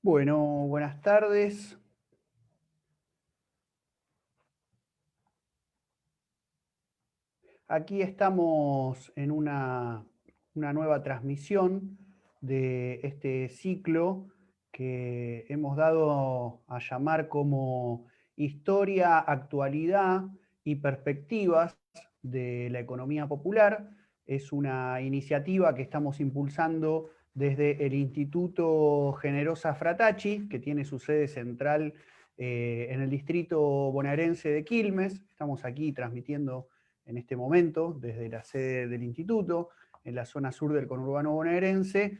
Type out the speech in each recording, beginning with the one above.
Bueno, buenas tardes. Aquí estamos en una nueva transmisión de este ciclo que hemos dado a llamar como Historia, Actualidad y Perspectivas de la Economía Popular. Es una iniciativa que estamos impulsando desde el Instituto Generosa Fratacci, que tiene su sede central en el distrito bonaerense de Quilmes. Estamos aquí transmitiendo en este momento desde la sede del instituto, en la zona sur del conurbano bonaerense,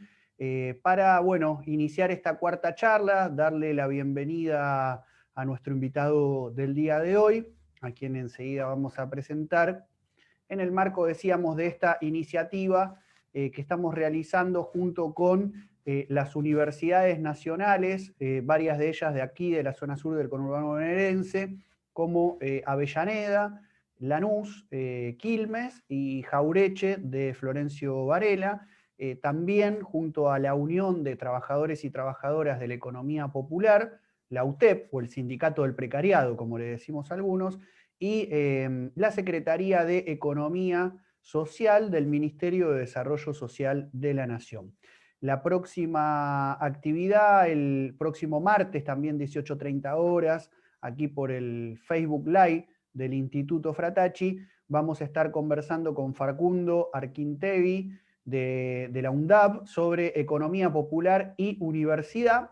para, bueno, iniciar esta cuarta charla, darle la bienvenida a nuestro invitado del día de hoy, a quien enseguida vamos a presentar, en el marco, decíamos, de esta iniciativa que estamos realizando junto con las universidades nacionales, varias de ellas de aquí, de la zona sur del conurbano bonaerense, como Avellaneda, Lanús, Quilmes y Jaureche de Florencio Varela, también junto a la Unión de Trabajadores y Trabajadoras de la Economía Popular, la UTEP, o el Sindicato del Precariado, como le decimos algunos, y la Secretaría de Economía Social del Ministerio de Desarrollo Social de la Nación. La próxima actividad, el próximo martes, también 18:30 horas, aquí por el Facebook Live del Instituto Fratacci, vamos a estar conversando con Facundo Arquintegui de la UNDAB sobre economía popular y universidad.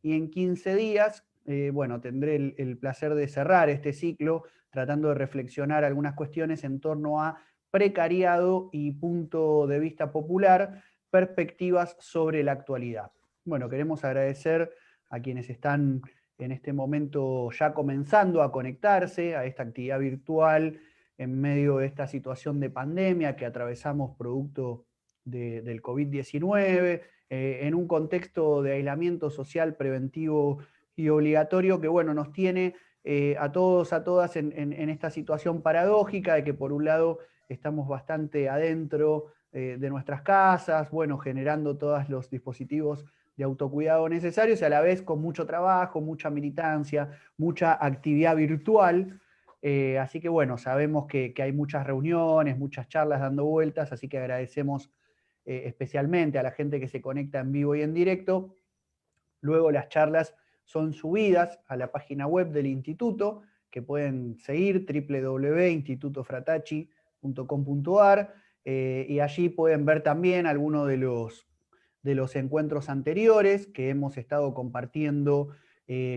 Y en 15 días, bueno, tendré el placer de cerrar este ciclo tratando de reflexionar algunas cuestiones en torno a precariado y punto de vista popular, perspectivas sobre la actualidad. Bueno, queremos agradecer a quienes están en este momento ya comenzando a conectarse a esta actividad virtual en medio de esta situación de pandemia que atravesamos producto del COVID-19, en un contexto de aislamiento social preventivo y obligatorio que, bueno, nos tiene a todos, a todas en esta situación paradójica de que por un lado estamos bastante adentro de nuestras casas, bueno, generando todos los dispositivos de autocuidado necesarios y a la vez con mucho trabajo, mucha militancia, mucha actividad virtual. Así que bueno, sabemos que hay muchas reuniones, muchas charlas dando vueltas, así que agradecemos especialmente a la gente que se conecta en vivo y en directo. Luego las charlas son subidas a la página web del instituto, que pueden seguir, www.institutofratacci.com.ar, y allí pueden ver también algunos de los encuentros anteriores que hemos estado compartiendo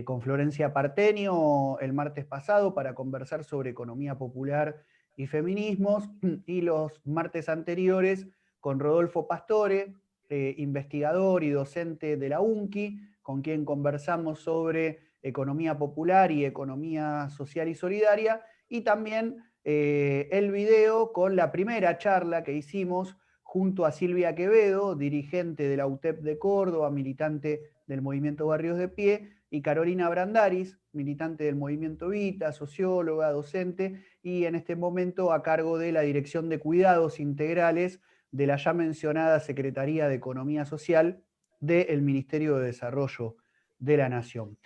con Florencia Partenio el martes pasado para conversar sobre economía popular y feminismos, y los martes anteriores con Rodolfo Pastore, investigador y docente de la UNCI, con quien conversamos sobre economía popular y economía social y solidaria, y también el video con la primera charla que hicimos junto a Silvia Quevedo, dirigente de la UTEP de Córdoba, militante del movimiento Barrios de Pie, y Carolina Brandaris, militante del movimiento Vita, socióloga, docente, y en este momento a cargo de la Dirección de Cuidados Integrales de la ya mencionada Secretaría de Economía Social del Ministerio de Desarrollo de la Nación.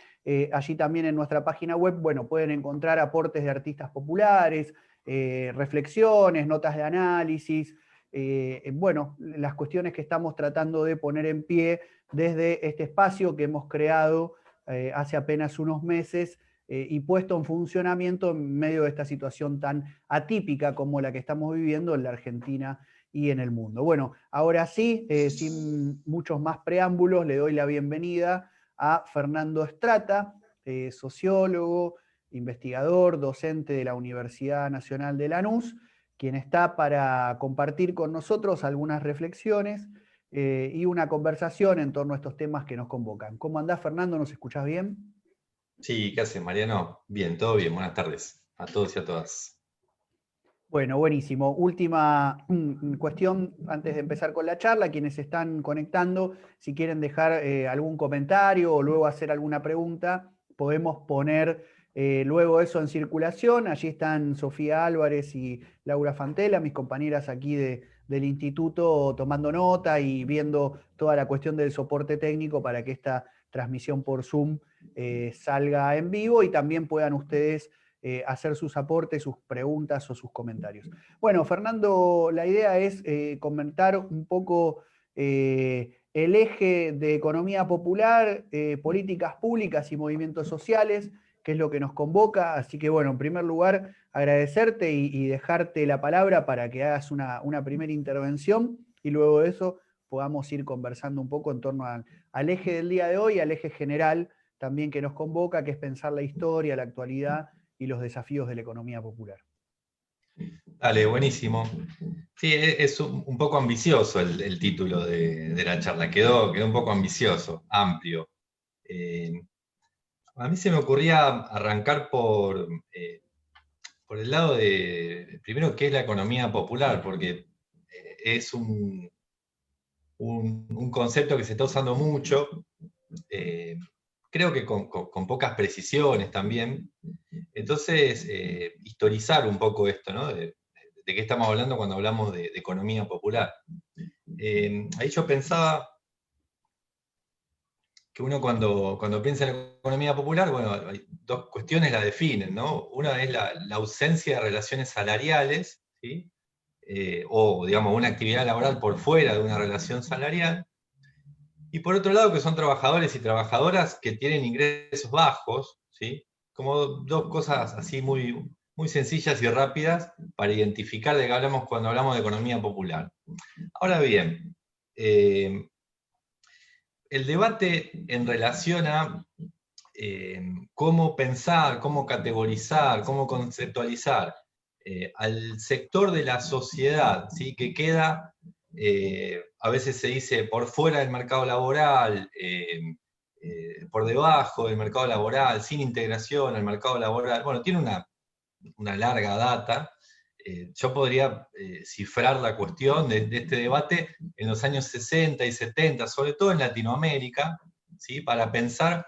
Allí también en nuestra página web, bueno, pueden encontrar aportes de artistas populares, reflexiones, notas de análisis, bueno, las cuestiones que estamos tratando de poner en pie desde este espacio que hemos creado hace apenas unos meses y puesto en funcionamiento en medio de esta situación tan atípica como la que estamos viviendo en la Argentina y en el mundo. Bueno, ahora sí, sin muchos más preámbulos, le doy la bienvenida a Fernando Strata, sociólogo, investigador, docente de la Universidad Nacional de Lanús, quien está para compartir con nosotros algunas reflexiones y una conversación en torno a estos temas que nos convocan. ¿Cómo andás, Fernando? ¿Nos escuchás bien? Sí, ¿qué haces, Mariano? Bien, todo bien. Buenas tardes a todos y a todas. Bueno, buenísimo. Última cuestión antes de empezar con la charla. Quienes se están conectando, si quieren dejar algún comentario o luego hacer alguna pregunta, podemos poner luego eso en circulación. Allí están Sofía Álvarez y Laura Fantela, mis compañeras aquí del instituto, tomando nota y viendo toda la cuestión del soporte técnico para que esta transmisión por Zoom salga en vivo y también puedan ustedes hacer sus aportes, sus preguntas o sus comentarios. Bueno, Fernando, la idea es comentar un poco el eje de economía popular, políticas públicas y movimientos sociales, que es lo que nos convoca. Así que bueno, en primer lugar, agradecerte y dejarte la palabra para que hagas una primera intervención y luego de eso podamos ir conversando un poco en torno al eje del día de hoy, al eje general también que nos convoca, que es pensar la historia, la actualidad y los desafíos de la economía popular. Dale, buenísimo. Sí, es un poco ambicioso el título de la charla, quedó un poco ambicioso, amplio. A mí se me ocurría arrancar por el lado de, primero, qué es la economía popular, porque es un concepto que se está usando mucho, creo que con pocas precisiones también. Entonces, historizar un poco esto, ¿no? De qué estamos hablando cuando hablamos de economía popular. Ahí yo pensaba que uno cuando piensa en economía popular, bueno, hay dos cuestiones la definen, ¿no? Una es la ausencia de relaciones salariales, ¿sí? O, digamos, una actividad laboral por fuera de una relación salarial. Y por otro lado, que son trabajadores y trabajadoras que tienen ingresos bajos, ¿sí? Como dos cosas así muy, muy sencillas y rápidas para identificar de qué hablamos cuando hablamos de economía popular. Ahora bien, el debate en relación a cómo pensar, cómo categorizar, cómo conceptualizar al sector de la sociedad, ¿sí? Que queda, a veces se dice, por fuera del mercado laboral, por debajo del mercado laboral, sin integración al mercado laboral. Bueno, tiene una larga data. Yo podría cifrar la cuestión de este debate en los años 60 y 70, sobre todo en Latinoamérica, ¿sí? Para pensar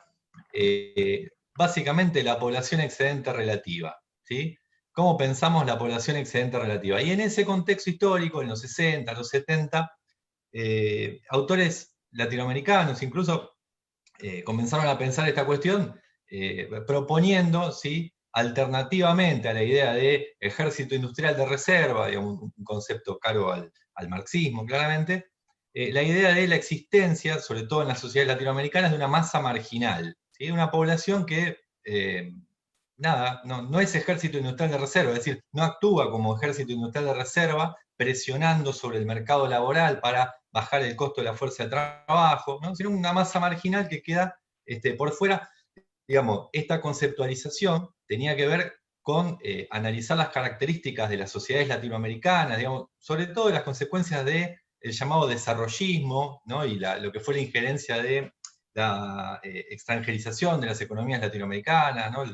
básicamente la población excedente relativa, ¿sí? ¿Cómo pensamos la población excedente relativa? Y en ese contexto histórico, en los 60, los 70, autores latinoamericanos incluso comenzaron a pensar esta cuestión proponiendo, ¿sí? Alternativamente a la idea de ejército industrial de reserva, digamos, un concepto caro al marxismo, claramente, la idea de la existencia, sobre todo en las sociedades latinoamericanas, de una masa marginal, ¿sí? Una población que, no es ejército industrial de reserva, es decir, no actúa como ejército industrial de reserva, presionando sobre el mercado laboral para bajar el costo de la fuerza de trabajo, ¿no? Sino una masa marginal que queda por fuera. Digamos, esta conceptualización tenía que ver con analizar las características de las sociedades latinoamericanas, digamos, sobre todo las consecuencias del llamado desarrollismo, ¿no? Y lo que fue la injerencia de la extranjerización de las economías latinoamericanas, ¿no?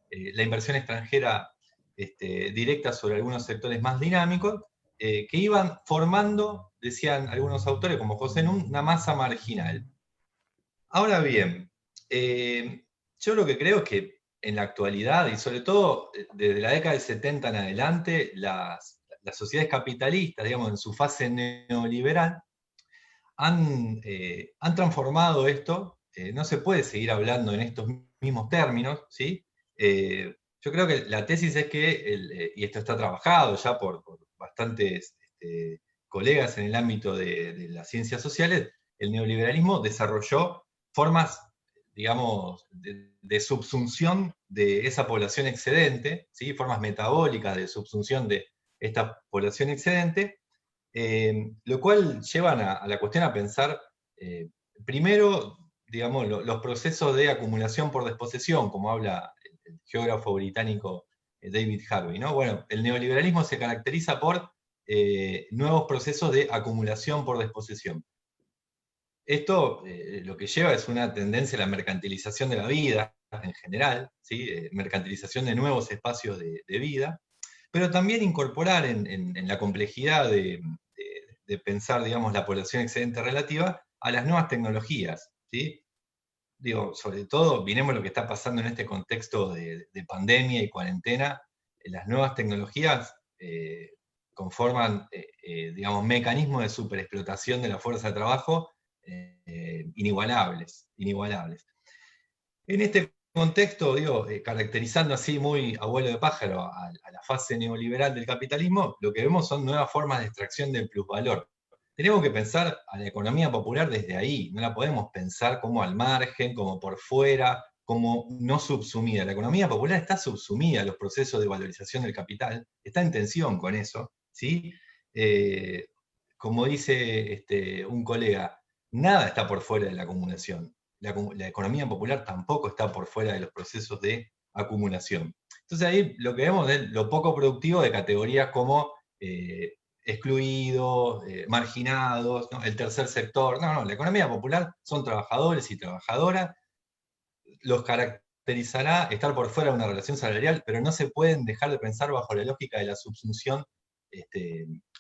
La inversión extranjera directa sobre algunos sectores más dinámicos, que iban formando, decían algunos autores como José Nun, una masa marginal. Ahora bien, yo lo que creo es que en la actualidad, y sobre todo desde la década del 70 en adelante, las sociedades capitalistas, digamos, en su fase neoliberal, han transformado esto. No se puede seguir hablando en estos mismos términos, ¿sí? Yo creo que la tesis es que, y esto está trabajado ya por bastantes colegas en el ámbito de las ciencias sociales, el neoliberalismo desarrolló formas, digamos, de subsunción de esa población excedente, ¿sí? Formas metabólicas de subsunción de esta población excedente, lo cual llevan a la cuestión a pensar, primero, digamos, los procesos de acumulación por desposesión, como habla el geógrafo británico David Harvey, ¿no? Bueno, el neoliberalismo se caracteriza por nuevos procesos de acumulación por desposesión. Esto lo que lleva es una tendencia a la mercantilización de la vida en general, ¿sí? Mercantilización de nuevos espacios de vida, pero también incorporar en la complejidad de pensar, digamos, la población excedente relativa a las nuevas tecnologías, ¿sí? Digo, sobre todo, miremos lo que está pasando en este contexto de pandemia y cuarentena. Las nuevas tecnologías conforman, digamos, mecanismos de superexplotación de la fuerza de trabajo inigualables. En este contexto, digo, caracterizando así muy abuelo de pájaro a la fase neoliberal del capitalismo, lo que vemos son nuevas formas de extracción del plusvalor. Tenemos que pensar a la economía popular desde ahí, no la podemos pensar como al margen, como por fuera, como no subsumida. La economía popular está subsumida a los procesos de valorización del capital, está en tensión con eso, ¿sí? Como dice un colega, nada está por fuera de la acumulación. La economía popular tampoco está por fuera de los procesos de acumulación. Entonces ahí lo que vemos es lo poco productivo de categorías como excluidos, marginados, ¿no? El tercer sector. No, la economía popular son trabajadores y trabajadoras, los caracterizará estar por fuera de una relación salarial, pero no se pueden dejar de pensar bajo la lógica de la subsunción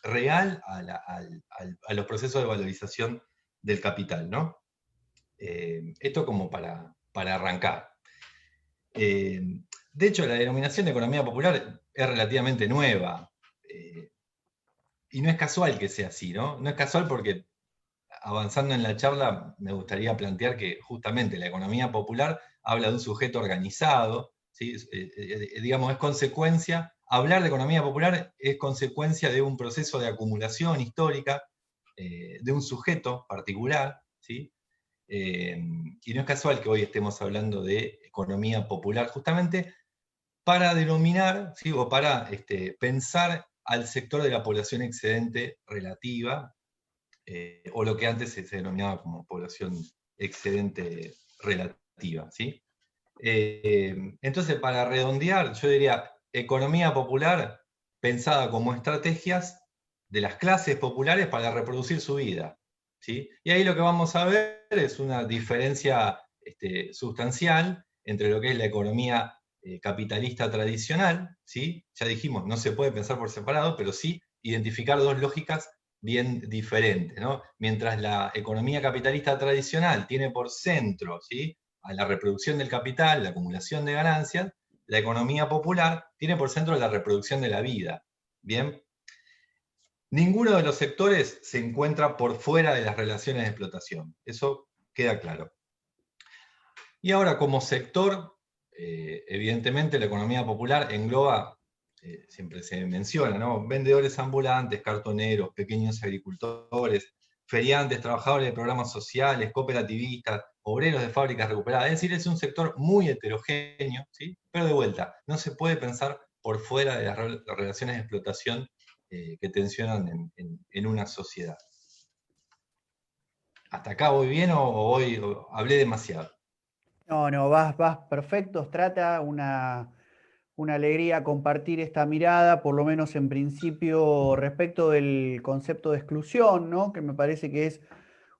real a los procesos de valorización del capital, ¿no? Esto como para arrancar. De hecho, la denominación de economía popular es relativamente nueva, y no es casual que sea así, ¿no? No es casual porque, avanzando en la charla, me gustaría plantear que justamente la economía popular habla de un sujeto organizado, ¿sí? Digamos, es consecuencia, hablar de economía popular es consecuencia de un proceso de acumulación histórica, de un sujeto particular, ¿sí? Y no es casual que hoy estemos hablando de economía popular, justamente para denominar, ¿sí? O para pensar al sector de la población excedente relativa, o lo que antes se denominaba como población excedente relativa, ¿sí? Entonces, para redondear, yo diría, economía popular pensada como estrategias de las clases populares para reproducir su vida, ¿sí? Y ahí lo que vamos a ver es una diferencia sustancial entre lo que es la economía capitalista tradicional, ¿sí? Ya dijimos, no se puede pensar por separado, pero sí identificar dos lógicas bien diferentes, ¿no? Mientras la economía capitalista tradicional tiene por centro, ¿sí?, a la reproducción del capital, la acumulación de ganancias, la economía popular tiene por centro la reproducción de la vida. Bien, ninguno de los sectores se encuentra por fuera de las relaciones de explotación, eso queda claro. Y ahora, como sector, evidentemente la economía popular engloba, siempre se menciona, ¿no?, vendedores ambulantes, cartoneros, pequeños agricultores, feriantes, trabajadores de programas sociales, cooperativistas, obreros de fábricas recuperadas. Es decir, es un sector muy heterogéneo, ¿sí? Pero de vuelta, no se puede pensar por fuera de las relaciones de explotación que tensionan en una sociedad. ¿Hasta acá voy bien o hablé demasiado? No, vas perfecto. Trata una alegría compartir esta mirada, por lo menos en principio, respecto del concepto de exclusión, ¿no? Que me parece que es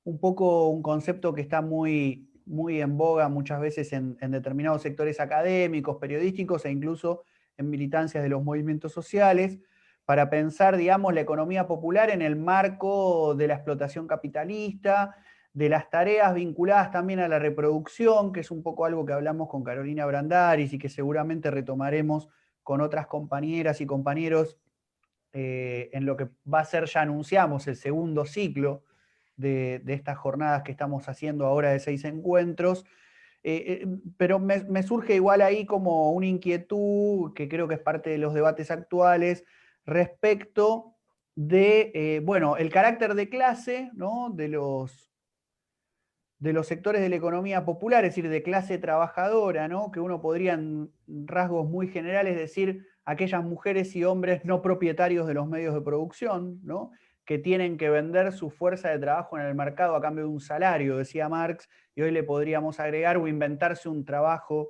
un poco un concepto que está muy, muy en boga muchas veces en determinados sectores académicos, periodísticos e incluso en militancias de los movimientos sociales, para pensar, digamos, la economía popular en el marco de la explotación capitalista, de las tareas vinculadas también a la reproducción, que es un poco algo que hablamos con Carolina Brandaris y que seguramente retomaremos con otras compañeras y compañeros en lo que va a ser, ya anunciamos, el segundo ciclo de estas jornadas que estamos haciendo ahora de 6 encuentros. Pero me surge igual ahí como una inquietud, que creo que es parte de los debates actuales, respecto de, bueno, el carácter de clase, ¿no?, de los sectores de la economía popular, es decir, de clase trabajadora, ¿no?, que uno podría en rasgos muy generales decir aquellas mujeres y hombres no propietarios de los medios de producción, ¿no?, que tienen que vender su fuerza de trabajo en el mercado a cambio de un salario, decía Marx, y hoy le podríamos agregar o inventarse un trabajo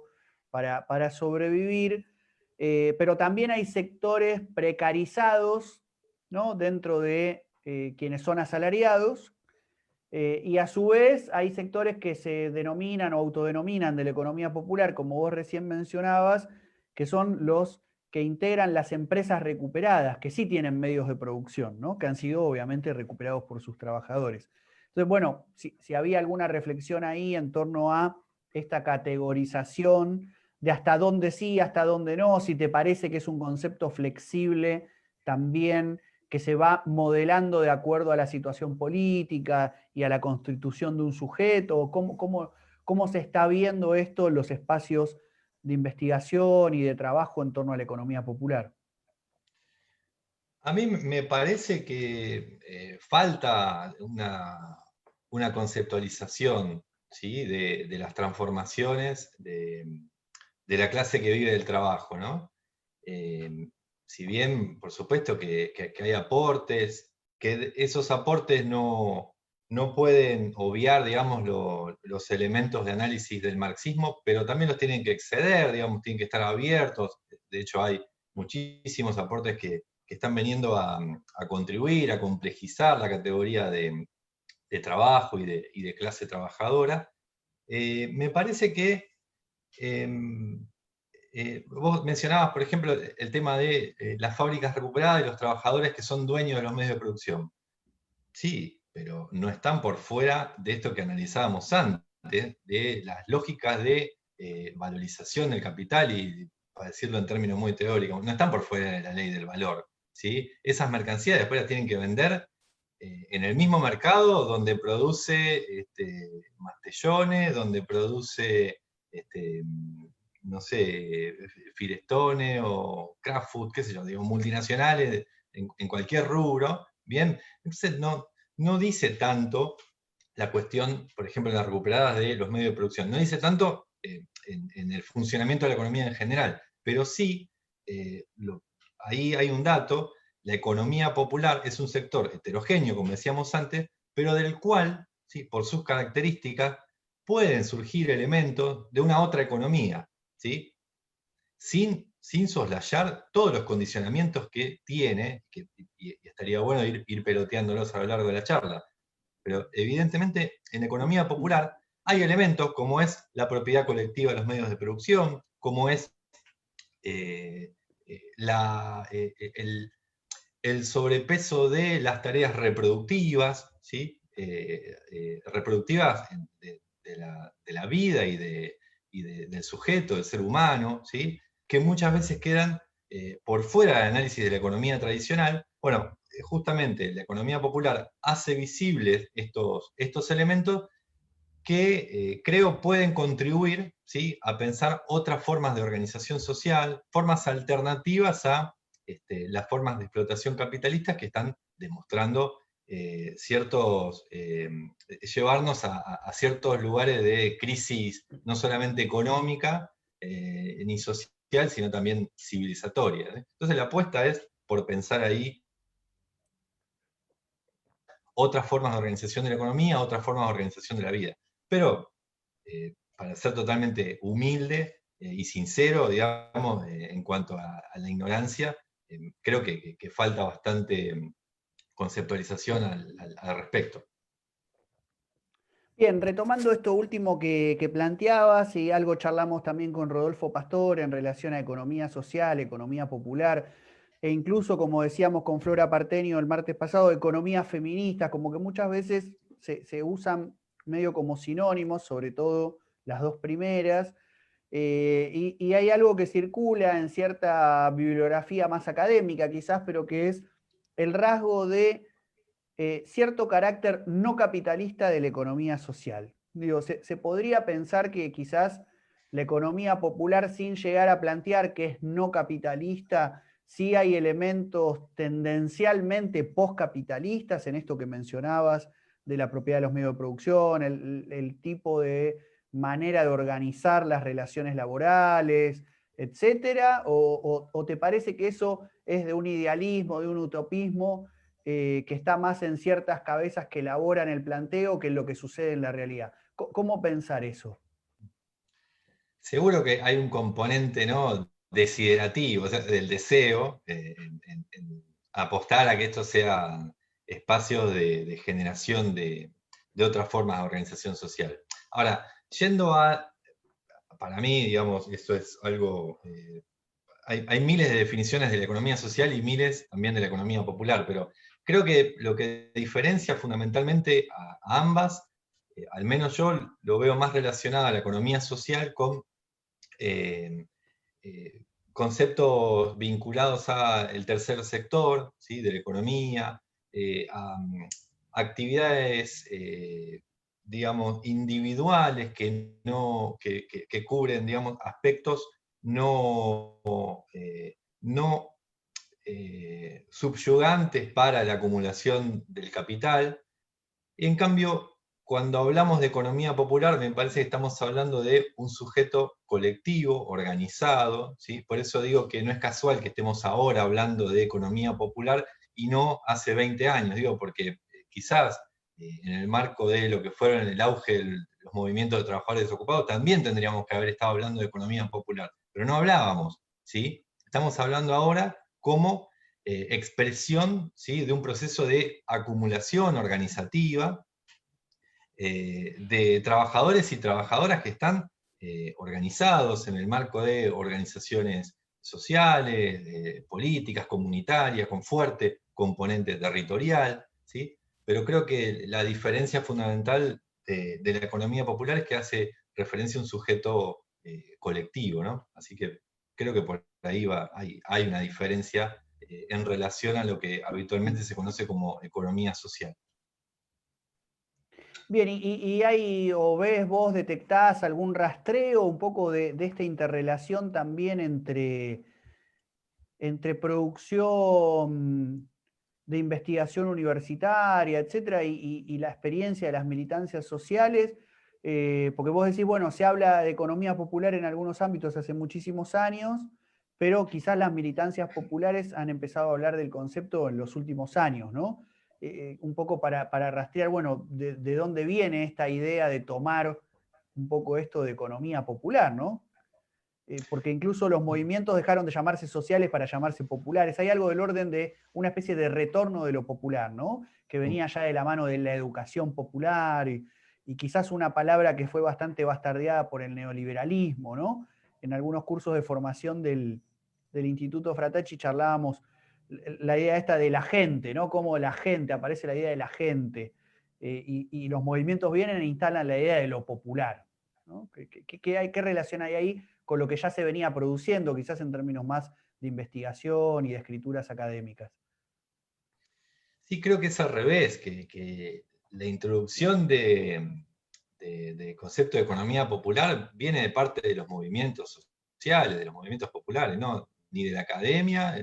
para sobrevivir. Pero también hay sectores precarizados, ¿no?, dentro de quienes son asalariados, y a su vez hay sectores que se denominan o autodenominan de la economía popular, como vos recién mencionabas, que son los que integran las empresas recuperadas, que sí tienen medios de producción, ¿no?, que han sido obviamente recuperados por sus trabajadores. Entonces, bueno, si había alguna reflexión ahí en torno a esta categorización de hasta dónde sí, hasta dónde no, si te parece que es un concepto flexible también, que se va modelando de acuerdo a la situación política y a la constitución de un sujeto? ¿Cómo se está viendo esto en los espacios de investigación y de trabajo en torno a la economía popular? A mí me parece que falta una conceptualización, ¿sí? de las transformaciones de la clase que vive del trabajo, ¿no? Si bien, por supuesto, que hay aportes, que esos aportes no pueden obviar, digamos, los elementos de análisis del marxismo, pero también los tienen que exceder, digamos, tienen que estar abiertos. De hecho, hay muchísimos aportes que están viniendo a contribuir, a complejizar la categoría de trabajo y de clase trabajadora. Me parece que vos mencionabas, por ejemplo, el tema de las fábricas recuperadas y los trabajadores que son dueños de los medios de producción. Sí, pero no están por fuera de esto que analizábamos antes, de las lógicas de valorización del capital y, para decirlo en términos muy teóricos, no están por fuera de la ley del valor. ¿Sí? Esas mercancías después las tienen que vender en el mismo mercado donde produce Mastellone, donde produce, no sé, Firestone o Kraft Food, qué sé yo, digo, multinacionales en cualquier rubro, ¿bien? Entonces no dice tanto la cuestión, por ejemplo, de las recuperadas de los medios de producción, no dice tanto en el funcionamiento de la economía en general, pero sí, ahí hay un dato. La economía popular es un sector heterogéneo, como decíamos antes, pero del cual, ¿sí? por sus características, pueden surgir elementos de una otra economía, ¿sí? sin soslayar todos los condicionamientos que tiene, y estaría bueno ir peloteándolos a lo largo de la charla. Pero evidentemente en la economía popular hay elementos como es la propiedad colectiva de los medios de producción, como es eh, el sobrepeso de las tareas reproductivas, ¿sí? Reproductivas de la vida del sujeto, del ser humano, ¿sí? Que muchas veces quedan por fuera del análisis de la economía tradicional. Bueno, justamente la economía popular hace visibles estos elementos que creo pueden contribuir, ¿sí? a pensar otras formas de organización social, formas alternativas a las formas de explotación capitalistas que están demostrando llevarnos a ciertos lugares de crisis no solamente económica ni social, sino también civilizatoria. Entonces la apuesta es por pensar ahí otras formas de organización de la economía, otras formas de organización de la vida. Pero para ser totalmente humilde y sincero, digamos, en cuanto a la ignorancia, creo que falta bastante conceptualización al respecto. Bien, retomando esto último que planteabas, y algo charlamos también con Rodolfo Pastor en relación a economía social, economía popular, e incluso, como decíamos con Flora Partenio el martes pasado, economía feminista, como que muchas veces se usan medio como sinónimos, sobre todo las dos primeras, y hay algo que circula en cierta bibliografía más académica quizás, pero que es el rasgo de cierto carácter no capitalista de la economía social. Digo, se podría pensar que quizás la economía popular, sin llegar a plantear que es no capitalista, sí hay elementos tendencialmente postcapitalistas en esto que mencionabas de la propiedad de los medios de producción, el tipo de manera de organizar las relaciones laborales, etcétera, o te parece que eso es de un idealismo, de un utopismo que está más en ciertas cabezas que elaboran el planteo que en lo que sucede en la realidad? ¿Cómo pensar eso? Seguro que hay un componente, ¿no? desiderativo, o sea, del deseo, en apostar a que esto sea espacios de generación de otras formas de organización social. Ahora, yendo para mí, digamos, esto es algo, hay miles de definiciones de la economía social y miles también de la economía popular, pero creo que lo que diferencia fundamentalmente a ambas, al menos yo lo veo más relacionado a la economía social con eh, conceptos vinculados al tercer sector, ¿sí? De la economía, a actividades, digamos, individuales que cubren, digamos, aspectos no, no subyugantes para la acumulación del capital. En cambio, cuando hablamos de economía popular, me parece que estamos hablando de un sujeto colectivo, organizado, ¿sí? Por eso digo que no es casual que estemos ahora hablando de economía popular y no hace 20 años, digo, porque quizás en el marco de lo que fueron el auge de los movimientos de trabajadores desocupados, también tendríamos que haber estado hablando de economía popular, pero no hablábamos, ¿sí? Estamos hablando ahora como expresión, ¿sí? De un proceso de acumulación organizativa, de trabajadores y trabajadoras que están organizados en el marco de organizaciones sociales, políticas, comunitarias, con fuerte componente territorial, ¿sí? Pero creo que la diferencia fundamental de la economía popular es que hace referencia a un sujeto colectivo, ¿no? Así que creo que por ahí hay una diferencia en relación a lo que habitualmente se conoce como economía social. Bien, y hay, o ves vos, detectás algún rastreo un poco de esta interrelación también entre producción de investigación universitaria, etcétera, y la experiencia de las militancias sociales, porque vos decís, bueno, se habla de economía popular en algunos ámbitos hace muchísimos años, pero quizás las militancias populares han empezado a hablar del concepto en los últimos años, ¿no? Un poco para rastrear, bueno, de dónde viene esta idea de tomar un poco esto de economía popular, ¿no? Porque incluso los movimientos dejaron de llamarse sociales para llamarse populares. Hay algo del orden de una especie de retorno de lo popular, ¿no? Que venía ya de la mano de la educación popular y quizás una palabra que fue bastante bastardeada por el neoliberalismo, ¿no? En algunos cursos de formación del Instituto Fratacci charlábamos la idea esta de la gente, ¿no? Cómo la gente, aparece la idea de la gente, y los movimientos vienen e instalan la idea de lo popular, ¿no? ¿Qué relación hay ahí con lo que ya se venía produciendo, quizás en términos más de investigación y de escrituras académicas? Sí, creo que es al revés, que la introducción de concepto de economía popular viene de parte de los movimientos sociales, de los movimientos populares, ¿no? Ni de la academia,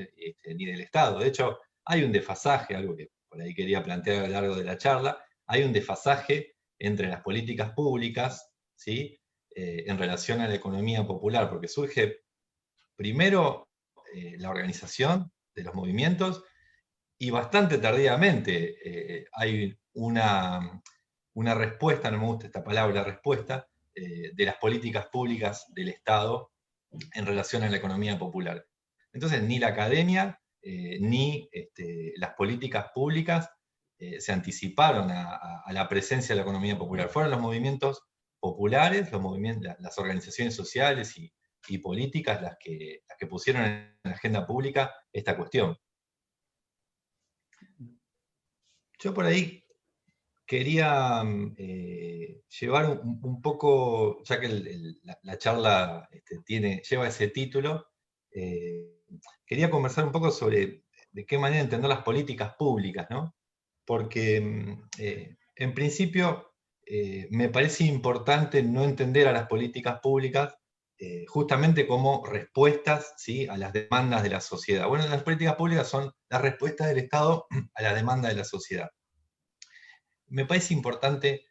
ni del Estado. De hecho, hay un desfasaje, algo que por ahí quería plantear a lo largo de la charla, hay un desfasaje entre las políticas públicas, ¿sí? En relación a la economía popular, porque surge primero la organización de los movimientos y bastante tardíamente hay una respuesta, no me gusta esta palabra, respuesta, de las políticas públicas del Estado en relación a la economía popular. Entonces, ni la academia ni las políticas públicas se anticiparon a la presencia de la economía popular. Fueron los movimientos populares, las organizaciones sociales y políticas las que pusieron en la agenda pública esta cuestión. Yo por ahí quería llevar un poco, ya que la charla lleva ese título, quería conversar un poco sobre de qué manera entender las políticas públicas, ¿no? Porque en principio me parece importante no entender a las políticas públicas justamente como respuestas, ¿sí? A las demandas de la sociedad. Bueno, las políticas públicas son las respuestas del Estado a la demanda de la sociedad. Me parece importante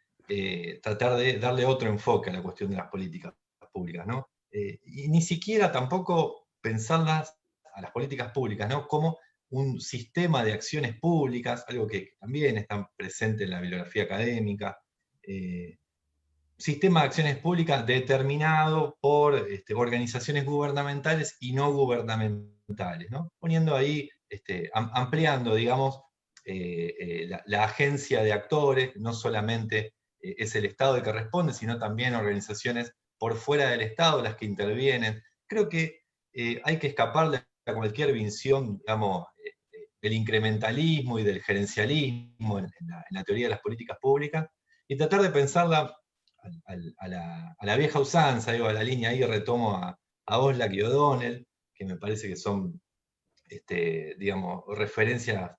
tratar de darle otro enfoque a la cuestión de las políticas públicas, ¿no? Y ni siquiera tampoco pensarlas a las políticas públicas, ¿no? Como un sistema de acciones públicas, algo que también está presente en la bibliografía académica, sistema de acciones públicas determinado por organizaciones gubernamentales y no gubernamentales, ¿no? Poniendo ahí, ampliando, digamos, la agencia de actores, no solamente es el Estado el que responde, sino también organizaciones por fuera del Estado las que intervienen. Creo que hay que escaparle a cualquier visión, digamos, del incrementalismo y del gerencialismo en la teoría de las políticas públicas, y tratar de pensarla a la vieja usanza, digo, a la línea ahí retomo a Oslak y O'Donnell, que me parece que son, digamos, referencias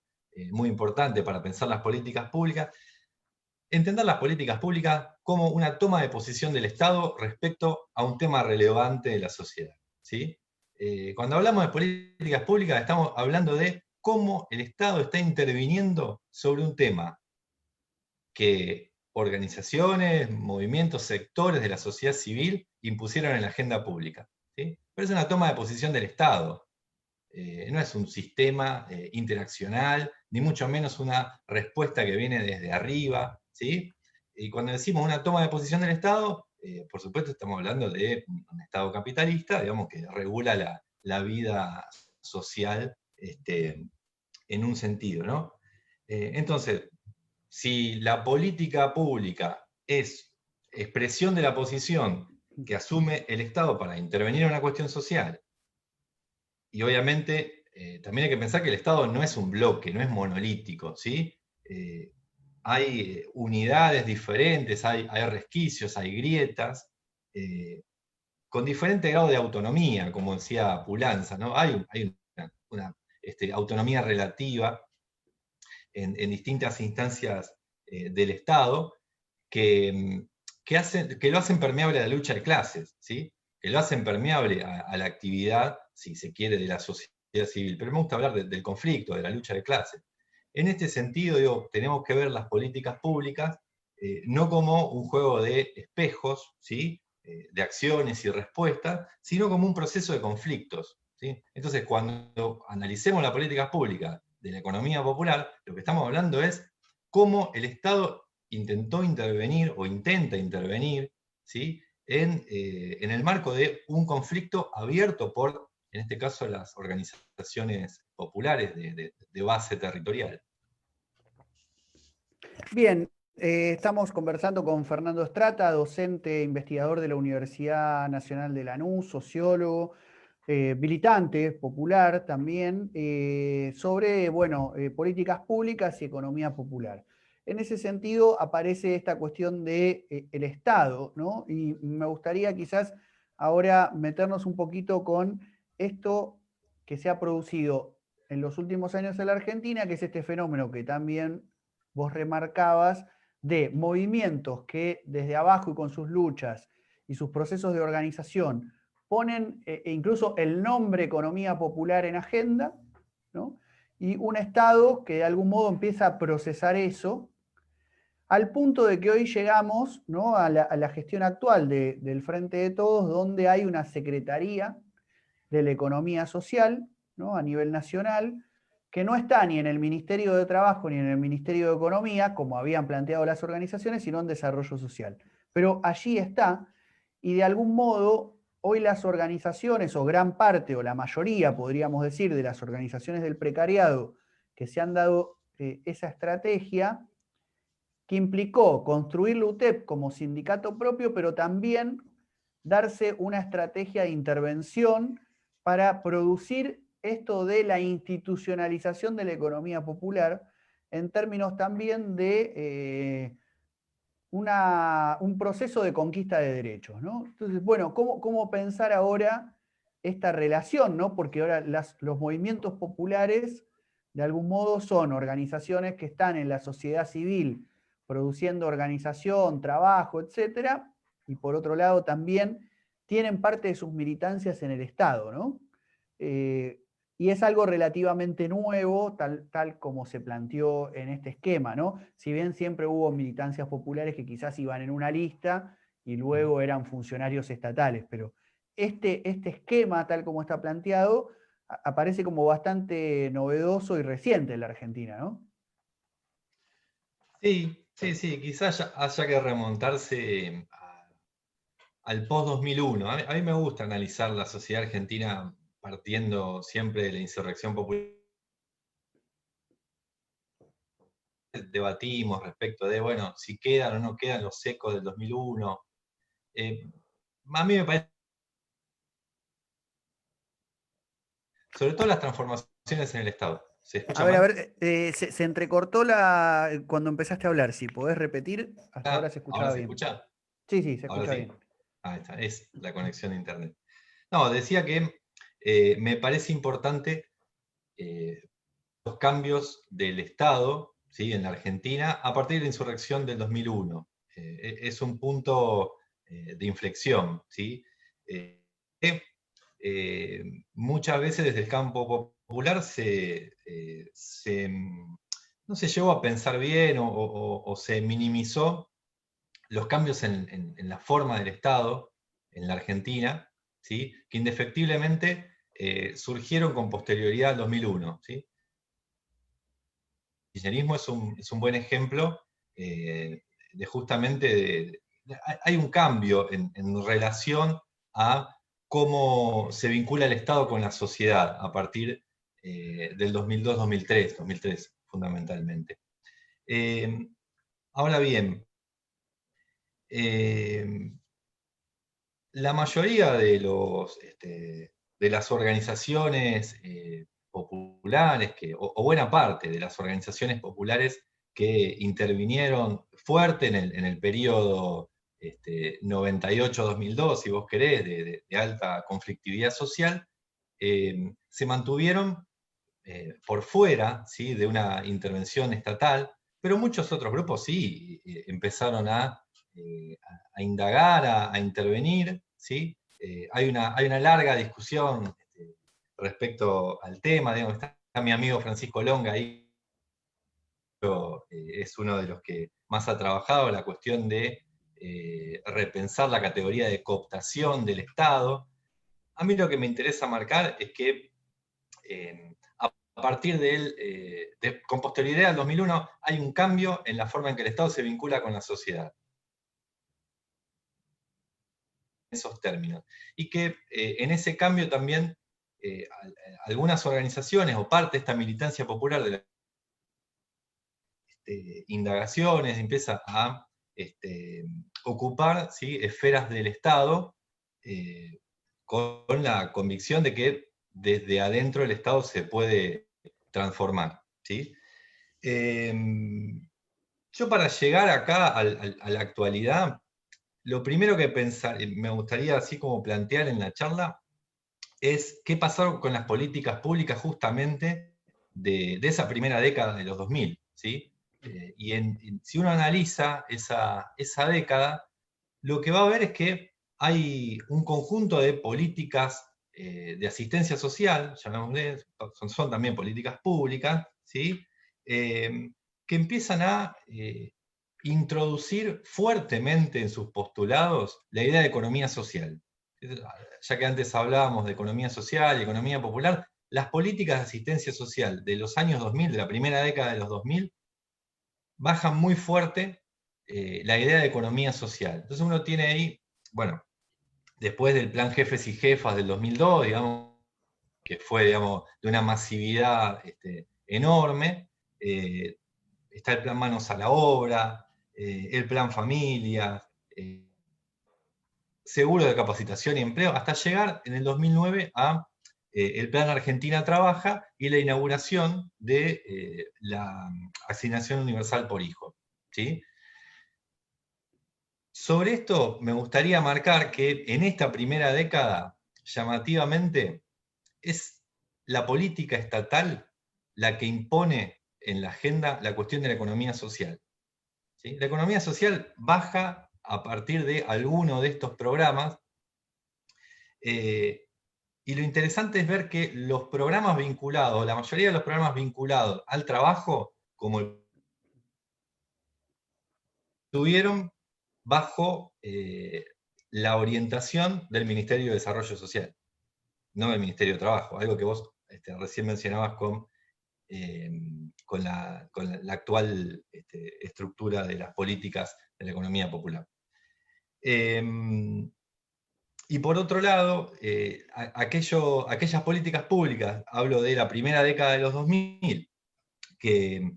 muy importantes para pensar las políticas públicas. Entender las políticas públicas como una toma de posición del Estado respecto a un tema relevante de la sociedad, ¿sí? Cuando hablamos de políticas públicas estamos hablando de cómo el Estado está interviniendo sobre un tema que organizaciones, movimientos, sectores de la sociedad civil impusieron en la agenda pública, ¿sí? Pero es una toma de posición del Estado. No es un sistema interaccional, ni mucho menos una respuesta que viene desde arriba, ¿sí? Y cuando decimos una toma de posición del Estado, por supuesto estamos hablando de un Estado capitalista, digamos, que regula la vida social en un sentido, ¿no? Entonces, si la política pública es expresión de la posición que asume el Estado para intervenir en una cuestión social, y obviamente también hay que pensar que el Estado no es un bloque, no es monolítico, ¿sí? Hay unidades diferentes, hay resquicios, hay grietas, con diferente grado de autonomía, como decía Pulanza, ¿no? Hay una autonomía relativa en distintas instancias del Estado que lo hacen permeable a la lucha de clases, ¿sí? Que lo hacen permeable a la actividad, si se quiere, de la sociedad civil. Pero me gusta hablar del conflicto, de la lucha de clases. En este sentido, digo, tenemos que ver las políticas públicas no como un juego de espejos, ¿sí? De acciones y respuestas, sino como un proceso de conflictos, ¿sí? Entonces, cuando analicemos las políticas públicas de la economía popular, lo que estamos hablando es cómo el Estado intentó intervenir o intenta intervenir, ¿sí? En el marco de un conflicto abierto por, en este caso, las organizaciones populares de base territorial. Bien, estamos conversando con Fernando Strata, docente, investigador de la Universidad Nacional de Lanús, sociólogo, militante popular también, sobre, bueno, políticas públicas y economía popular. En ese sentido aparece esta cuestión de el Estado, ¿no? Y me gustaría quizás ahora meternos un poquito con esto que se ha producido en los últimos años en la Argentina, que es este fenómeno que también vos remarcabas, de movimientos que desde abajo y con sus luchas y sus procesos de organización ponen incluso el nombre economía popular en agenda, ¿no? Y un Estado que de algún modo empieza a procesar eso, al punto de que hoy llegamos, ¿no? a la gestión actual del Frente de Todos, donde hay una Secretaría de la Economía Social, ¿no? A nivel nacional, que no está ni en el Ministerio de Trabajo ni en el Ministerio de Economía, como habían planteado las organizaciones, sino en Desarrollo Social. Pero allí está, y de algún modo, hoy las organizaciones, o gran parte, o la mayoría, podríamos decir, de las organizaciones del precariado que se han dado esa estrategia, que implicó construir la UTEP como sindicato propio, pero también darse una estrategia de intervención para producir esto de la institucionalización de la economía popular en términos también de un proceso de conquista de derechos, ¿no? Entonces, bueno, ¿cómo pensar ahora esta relación, ¿no? Porque ahora los movimientos populares, de algún modo, son organizaciones que están en la sociedad civil produciendo organización, trabajo, etcétera, y por otro lado también tienen parte de sus militancias en el Estado, ¿no? Y es algo relativamente nuevo, tal como se planteó en este esquema, ¿no? Si bien siempre hubo militancias populares que quizás iban en una lista y luego eran funcionarios estatales, pero este esquema, tal como está planteado, aparece como bastante novedoso y reciente en la Argentina, ¿no? Sí, sí, sí, quizás haya que remontarse al post-2001. A mí me gusta analizar la sociedad argentina partiendo siempre de la insurrección popular. Debatimos respecto de, bueno, si quedan o no quedan los ecos del 2001. A mí me parece, sobre todo las transformaciones en el Estado. ¿Se escucha A mal? ver, se entrecortó cuando empezaste a hablar. Si podés repetir, hasta ahora Ah, se ¿ahora escuchaba se bien. escucha? Sí, se Ahora escucha bien. sí. Ahí está, es la conexión de internet. No, decía que me parece importante los cambios del Estado, ¿sí?, en la Argentina a partir de la insurrección del 2001. Es un punto de inflexión, ¿sí? Muchas veces desde el campo popular no se llegó a pensar bien o se minimizó los cambios en la forma del Estado en la Argentina, ¿sí?, que indefectiblemente surgieron con posterioridad al 2001. ¿Sí? El kirchnerismo es un buen ejemplo de justamente, hay un cambio en relación a cómo se vincula el Estado con la sociedad a partir del 2002-2003 fundamentalmente. Ahora bien, la mayoría de las organizaciones populares, o buena parte de las organizaciones populares que intervinieron fuerte en el periodo 98-2002, si vos querés, de alta conflictividad social, se mantuvieron por fuera, ¿sí?, de una intervención estatal, pero muchos otros grupos sí empezaron a indagar, a intervenir, ¿sí? Hay una larga discusión respecto al tema, digamos, está mi amigo Francisco Longa ahí, es uno de los que más ha trabajado la cuestión de repensar la categoría de cooptación del Estado. A mí lo que me interesa marcar es que a partir con posterioridad al 2001 hay un cambio en la forma en que el Estado se vincula con la sociedad. Esos términos. Y que en ese cambio también algunas organizaciones o parte de esta militancia popular de las indagaciones empieza a ocupar, ¿sí?, esferas del Estado con la convicción de que desde adentro el Estado se puede transformar. ¿Sí? Yo para llegar acá a la actualidad, lo primero que me gustaría así como plantear en la charla es qué pasó con las políticas públicas justamente de esa primera década de los 2000. ¿Sí? Y si uno analiza esa década, lo que va a ver es que hay un conjunto de políticas de asistencia social, son también políticas públicas, ¿sí?, que empiezan a introducir fuertemente en sus postulados la idea de economía social. Ya que antes hablábamos de economía social y economía popular, las políticas de asistencia social de los años 2000, de la primera década de los 2000, bajan muy fuerte la idea de economía social. Entonces uno tiene ahí, bueno, después del plan Jefes y Jefas del 2002, digamos, que fue, digamos, de una masividad enorme, está el plan Manos a la Obra, el plan Familia, seguro de capacitación y empleo, hasta llegar en el 2009 a el plan Argentina Trabaja y la inauguración de la asignación universal por hijo. ¿Sí? Sobre esto me gustaría marcar que en esta primera década, llamativamente, es la política estatal la que impone en la agenda la cuestión de la economía social. ¿Sí? La economía social baja a partir de alguno de estos programas, y lo interesante es ver que los programas vinculados, la mayoría de los programas vinculados al trabajo, como estuvieron bajo la orientación del Ministerio de Desarrollo Social, no del Ministerio de Trabajo, algo que vos recién mencionabas con la actual estructura de las políticas de la economía popular. Y por otro lado, aquellas políticas públicas, hablo de la primera década de los 2000, que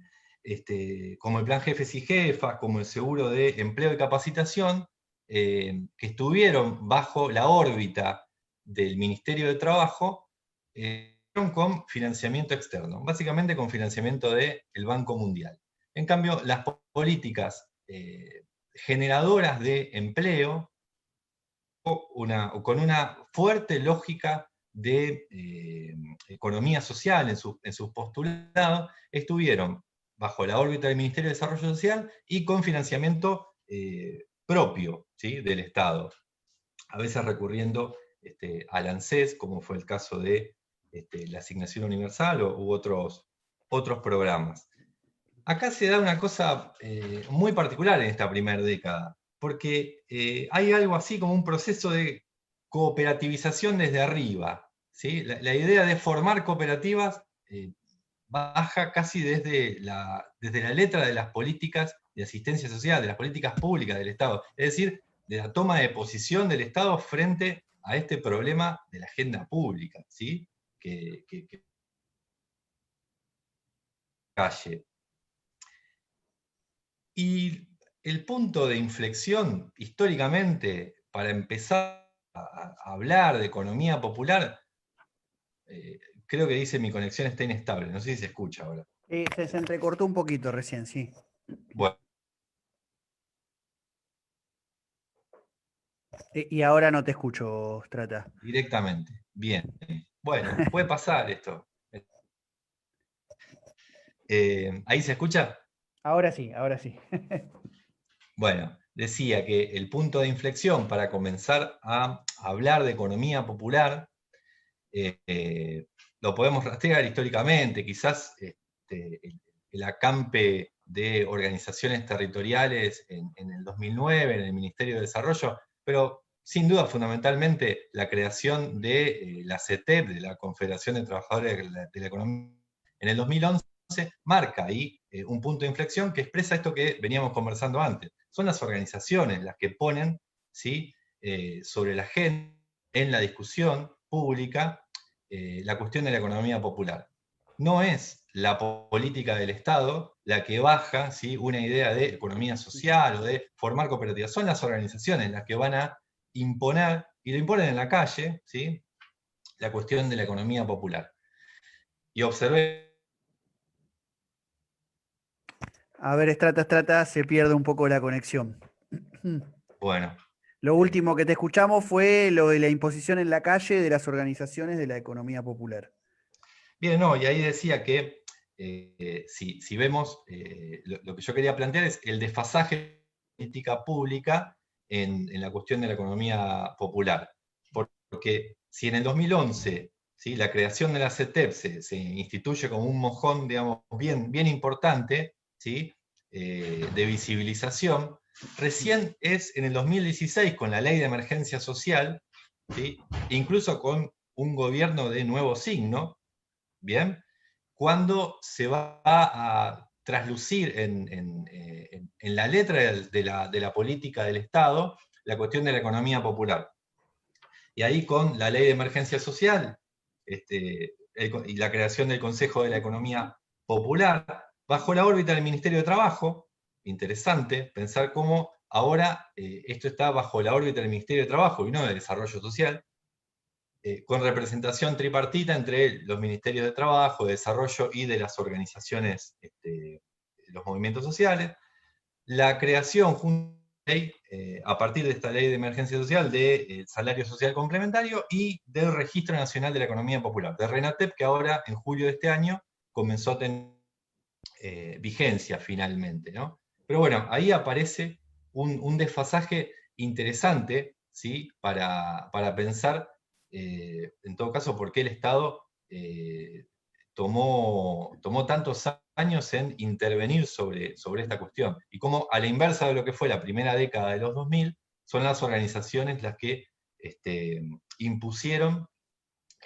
como el plan Jefes y Jefas, como el seguro de empleo y capacitación, que estuvieron bajo la órbita del Ministerio de Trabajo, con financiamiento externo, básicamente con financiamiento del Banco Mundial. En cambio, las políticas generadoras de empleo, con una fuerte lógica de economía social en sus postulados estuvieron bajo la órbita del Ministerio de Desarrollo Social y con financiamiento propio, ¿sí?, del Estado, a veces recurriendo al ANSES, como fue el caso de la Asignación Universal u otros programas. Acá se da una cosa muy particular en esta primera década, porque hay algo así como un proceso de cooperativización desde arriba, ¿sí? La idea de formar cooperativas baja casi desde la letra de las políticas de asistencia social, de las políticas públicas del Estado, es decir, de la toma de posición del Estado frente a este problema de la agenda pública, ¿sí?, que calle. Y el punto de inflexión, históricamente, para empezar a hablar de economía popular, creo que dice mi conexión está inestable, no sé si se escucha ahora. Se entrecortó un poquito recién, sí. Bueno, Y ahora no te escucho, Strata. directamente. Bien. Bueno, puede pasar esto. ¿Ahí se escucha? Ahora sí, ahora sí. Bueno, decía que el punto de inflexión para comenzar a hablar de economía popular lo podemos rastrear históricamente, quizás el acampe de organizaciones territoriales en el 2009, en el Ministerio de Desarrollo, pero sin duda fundamentalmente la creación de la CETEP, de la Confederación de Trabajadores de la Economía, en el 2011, marca ahí un punto de inflexión que expresa esto que veníamos conversando antes. Son las organizaciones las que ponen, ¿sí?, sobre la agenda, en la discusión pública, la cuestión de la economía popular. No es la política del Estado la que baja, ¿sí?, una idea de economía social o de formar cooperativas. Son las organizaciones las que van a imponer, y lo imponen en la calle, ¿sí?, la cuestión de la economía popular. Y observé... A ver, Strata, se pierde un poco la conexión. Bueno. Lo último que te escuchamos fue lo de la imposición en la calle de las organizaciones de la economía popular. Bien, no, y ahí decía que si vemos, lo que yo quería plantear es el desfasaje de la política pública en la cuestión de la economía popular. Porque si en el 2011, ¿sí?, la creación de la CETEP se instituye como un mojón, digamos, bien importante, ¿sí?, de visibilización, recién es en el 2016, con la ley de emergencia social, ¿sí?, incluso con un gobierno de nuevo signo, ¿bien?, cuando se va a traslucir en la letra de la política del Estado la cuestión de la economía popular. Y ahí con la ley de emergencia social y la creación del Consejo de la Economía Popular, bajo la órbita del Ministerio de Trabajo, interesante pensar cómo ahora esto está bajo la órbita del Ministerio de Trabajo y no de Desarrollo Social, con representación tripartita entre los ministerios de Trabajo, de Desarrollo y de las organizaciones, los movimientos sociales, la creación a partir de esta ley de emergencia social de salario social complementario y del Registro Nacional de la Economía Popular, de RENATEP, que ahora en julio de este año comenzó a tener vigencia finalmente, ¿no? Pero bueno, ahí aparece un desfasaje interesante, ¿sí?, para pensar, en todo caso, por qué el Estado tomó tantos años en intervenir sobre esta cuestión, y cómo, a la inversa de lo que fue la primera década de los 2000, son las organizaciones las que impusieron,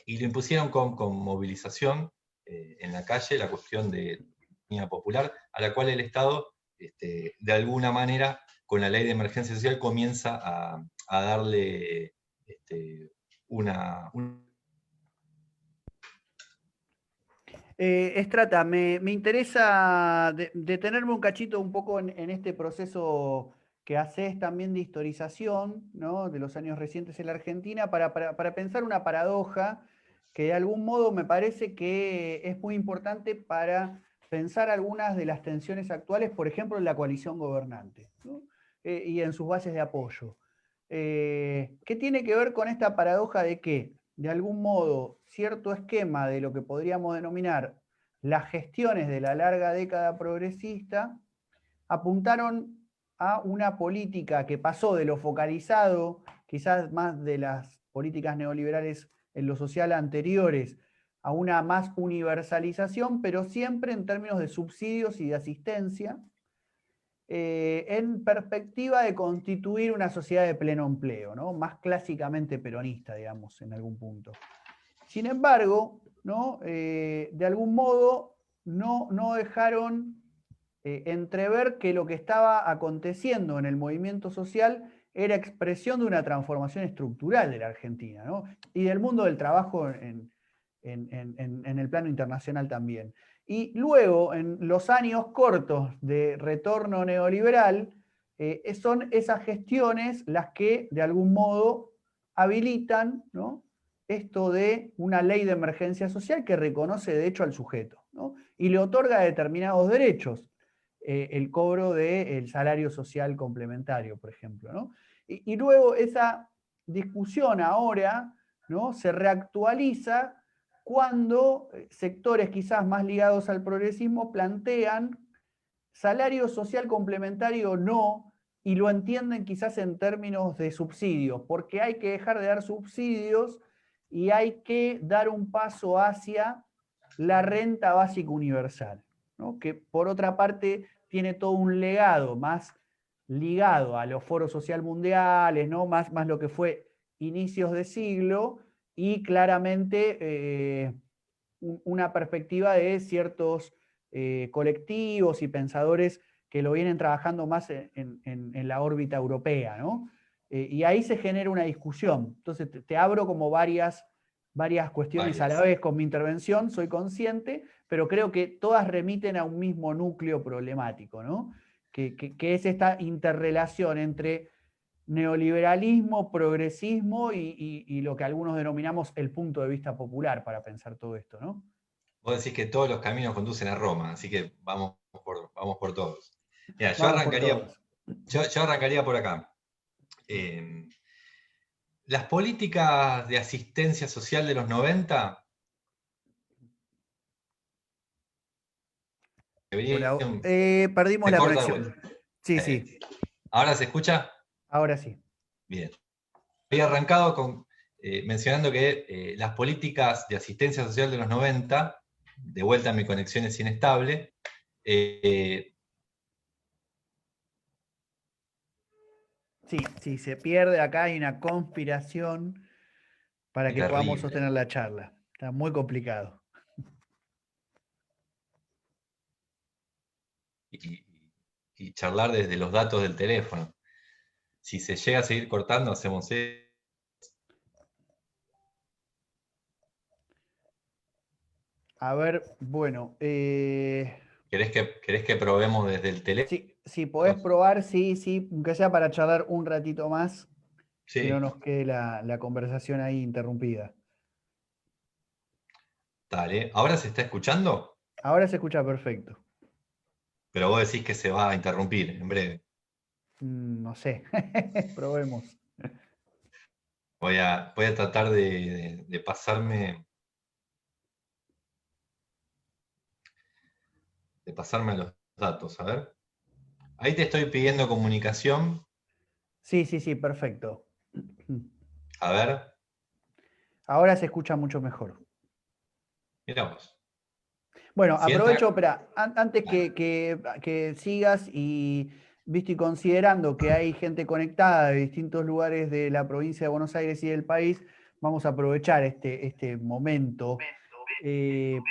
y lo impusieron con movilización en la calle, la cuestión de economía popular, a la cual el Estado, de alguna manera, con la ley de emergencia social, comienza a darle una... Strata, me interesa detenerme un cachito un poco en este proceso que haces también de historización, ¿no?, de los años recientes en la Argentina, para pensar una paradoja que de algún modo me parece que es muy importante para pensar algunas de las tensiones actuales, por ejemplo, en la coalición gobernante, ¿no?, y en sus bases de apoyo. ¿Qué tiene que ver con esta paradoja de que de algún modo, cierto esquema de lo que podríamos denominar las gestiones de la larga década progresista, apuntaron a una política que pasó de lo focalizado, quizás más de las políticas neoliberales en lo social anteriores, a una más universalización, pero siempre en términos de subsidios y de asistencia, en perspectiva de constituir una sociedad de pleno empleo, ¿no? Más clásicamente peronista, digamos, en algún punto. Sin embargo, ¿no? De algún modo no dejaron entrever que lo que estaba aconteciendo en el movimiento social era expresión de una transformación estructural de la Argentina, ¿no? Y del mundo del trabajo en el plano internacional también. Y luego, en los años cortos de retorno neoliberal, son esas gestiones las que de algún modo habilitan, ¿no?, esto de una ley de emergencia social que reconoce de hecho al sujeto, ¿no?, y le otorga determinados derechos, el cobro del salario social complementario, por ejemplo, ¿no? Y luego esa discusión ahora, ¿no?, se reactualiza cuando sectores quizás más ligados al progresismo plantean salario social complementario no, y lo entienden quizás en términos de subsidios, porque hay que dejar de dar subsidios y hay que dar un paso hacia la renta básica universal, ¿no?, que por otra parte tiene todo un legado más ligado a los foros social mundiales, ¿no?, más lo que fue inicios de siglo, y claramente una perspectiva de ciertos colectivos y pensadores que lo vienen trabajando más en la órbita europea, ¿no? Y ahí se genera una discusión. Entonces te abro como varias cuestiones a la vez con mi intervención, soy consciente, pero creo que todas remiten a un mismo núcleo problemático, ¿no? Que es esta interrelación entre neoliberalismo, progresismo y lo que algunos denominamos el punto de vista popular para pensar todo esto, ¿no? Vos decís que todos los caminos conducen a Roma, así que vamos por todos. Mira, Vamos por todos. yo arrancaría por acá. Las políticas de asistencia social de los 90 Hola, deberían... perdimos Se la corta de conexión. vuelta. Sí, sí, ¿Ahora se escucha? ahora sí. Bien. Había arrancado mencionando que las políticas de asistencia social de los 90, de vuelta mi conexión es inestable, Sí, se pierde acá, hay una conspiración para que podamos terrible. sostener la charla. Está muy complicado. Y charlar desde los datos del teléfono. Si se llega a seguir cortando, hacemos eso. A ver, bueno, ¿Querés que probemos desde el teléfono? si podés probar, sí, aunque sea para charlar un ratito más, que no Sí, nos quede la conversación ahí interrumpida. dale. ¿Ahora se está escuchando? Ahora se escucha perfecto. Pero vos decís que se va a interrumpir en breve. No sé, probemos. Voy a tratar de pasarme a los datos. A ver. Ahí te estoy pidiendo comunicación. Sí, perfecto. A ver. Ahora se escucha mucho mejor. Mirá vos. Bueno, Si entra. aprovecho, espera, antes que sigas y, visto y considerando que hay gente conectada de distintos lugares de la provincia de Buenos Aires y del país, vamos a aprovechar este momento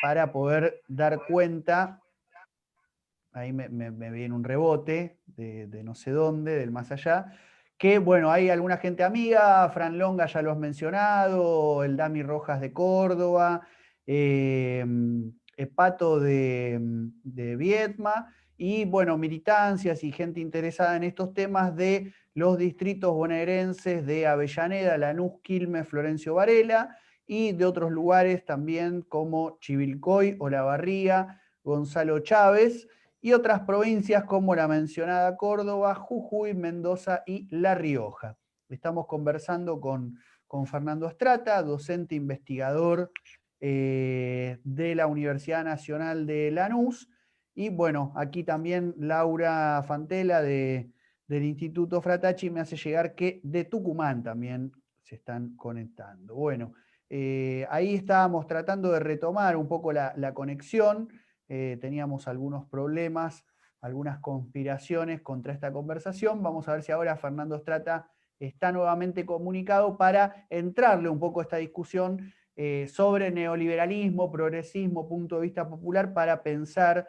para poder dar cuenta, ahí me viene un rebote de no sé dónde, del más allá, que bueno, hay alguna gente amiga, Fran Longa ya lo has mencionado, el Dami Rojas de Córdoba, Pato de Viedma, y bueno, militancias y gente interesada en estos temas de los distritos bonaerenses de Avellaneda, Lanús, Quilmes, Florencio Varela, y de otros lugares también como Chivilcoy, Olavarría, Gonzalo Chávez, y otras provincias como la mencionada Córdoba, Jujuy, Mendoza y La Rioja. Estamos conversando con con Fernando Strata, docente investigador de la Universidad Nacional de Lanús. Y bueno, aquí también Laura Fantela del Instituto Fratacci me hace llegar que de Tucumán también se están conectando. Bueno, ahí estábamos tratando de retomar un poco la conexión. Teníamos algunos problemas, algunas conspiraciones contra esta conversación. Vamos a ver si ahora Fernando Strata está nuevamente comunicado para entrarle un poco a esta discusión sobre neoliberalismo, progresismo, punto de vista popular, para pensar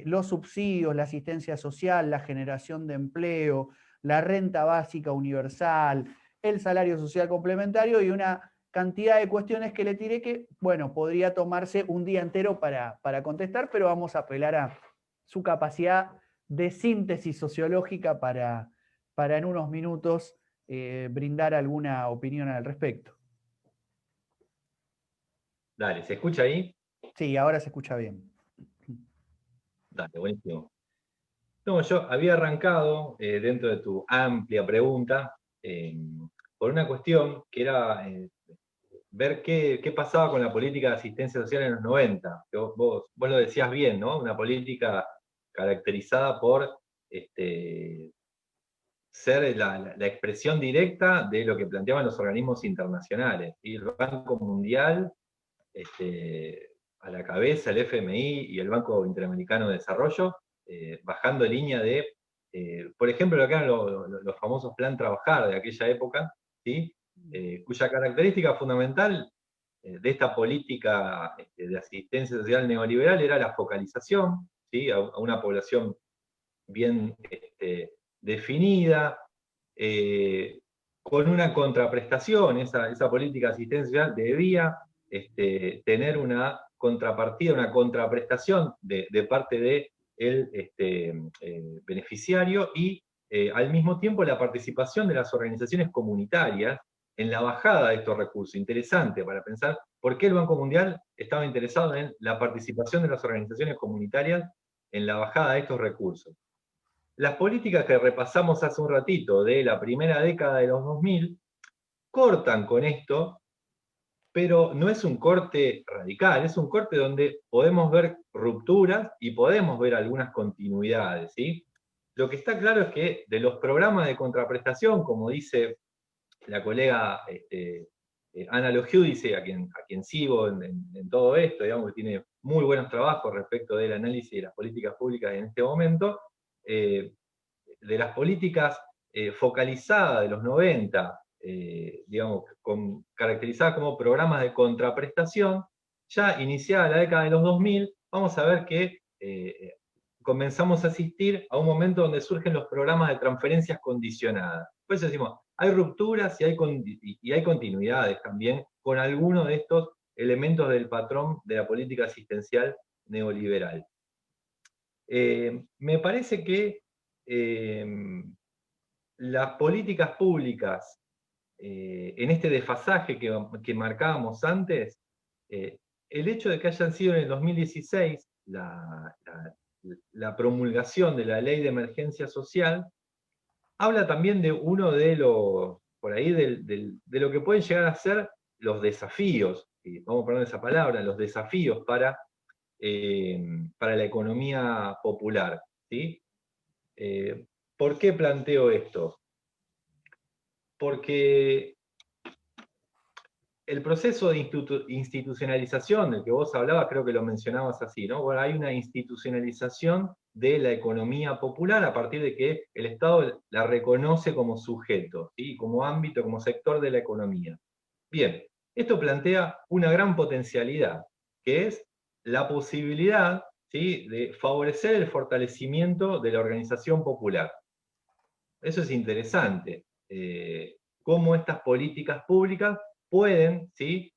los subsidios, la asistencia social, la generación de empleo, la renta básica universal, el salario social complementario y una cantidad de cuestiones que le tiré que, bueno, podría tomarse un día entero para contestar, pero vamos a apelar a su capacidad de síntesis sociológica para en unos minutos brindar alguna opinión al respecto. Dale, ¿se escucha ahí? Sí, ahora se escucha bien. Dale, buenísimo. No, yo había arrancado dentro de tu amplia pregunta por una cuestión que era ver qué pasaba con la política de asistencia social en los 90. Vos lo decías bien, ¿no? Una política caracterizada por ser la expresión directa de lo que planteaban los organismos internacionales. Y el Banco Mundial, a la cabeza, el FMI y el Banco Interamericano de Desarrollo, bajando línea de, por ejemplo, lo que eran los famosos Plan Trabajar de aquella época, ¿sí? Cuya característica fundamental de esta política de asistencia social neoliberal era la focalización, ¿sí? A una población bien definida, con una contraprestación. Esa política de asistencia social debía tener una contrapartida, una contraprestación de parte del beneficiario y al mismo tiempo la participación de las organizaciones comunitarias en la bajada de estos recursos. Interesante para pensar por qué el Banco Mundial estaba interesado en la participación de las organizaciones comunitarias en la bajada de estos recursos. Las políticas que repasamos hace un ratito de la primera década de los 2000 cortan con esto, pero no es un corte radical, es un corte donde podemos ver rupturas y podemos ver algunas continuidades, ¿sí? Lo que está claro es que de los programas de contraprestación, como dice la colega Ana Logiudice, a quien sigo en todo esto, digamos que tiene muy buenos trabajos respecto del análisis de las políticas públicas en este momento, de las políticas focalizadas de los 90, digamos, caracterizadas como programas de contraprestación, ya iniciada la década de los 2000, vamos a ver que comenzamos a asistir a un momento donde surgen los programas de transferencias condicionadas. Por eso decimos, hay rupturas y hay continuidades también con algunos de estos elementos del patrón de la política asistencial neoliberal. Me parece que las políticas públicas, en este desfasaje que marcábamos antes, el hecho de que hayan sido en el 2016 la promulgación de la Ley de Emergencia Social, habla también de uno de los, por ahí, de lo que pueden llegar a ser los desafíos, y vamos a poner esa palabra, los desafíos para la economía popular, ¿sí? ¿Por qué planteo esto? Porque el proceso de institucionalización del que vos hablabas, creo que lo mencionabas así, ¿no? Bueno, hay una institucionalización de la economía popular a partir de que el Estado la reconoce como sujeto, ¿sí? Como ámbito, como sector de la economía. Bien, esto plantea una gran potencialidad, que es la posibilidad, ¿sí?, de favorecer el fortalecimiento de la organización popular. Eso es interesante, cómo estas políticas públicas pueden, ¿sí?,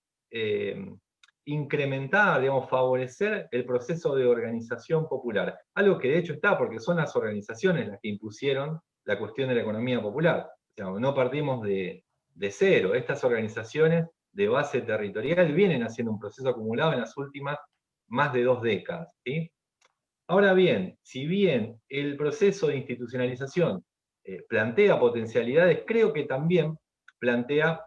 incrementar, digamos, favorecer el proceso de organización popular. Algo que de hecho está, porque son las organizaciones las que impusieron la cuestión de la economía popular. O sea, no partimos de cero. Estas organizaciones de base territorial vienen haciendo un proceso acumulado en las últimas más de 2 décadas, ¿sí? Ahora bien, si bien el proceso de institucionalización plantea potencialidades, creo que también plantea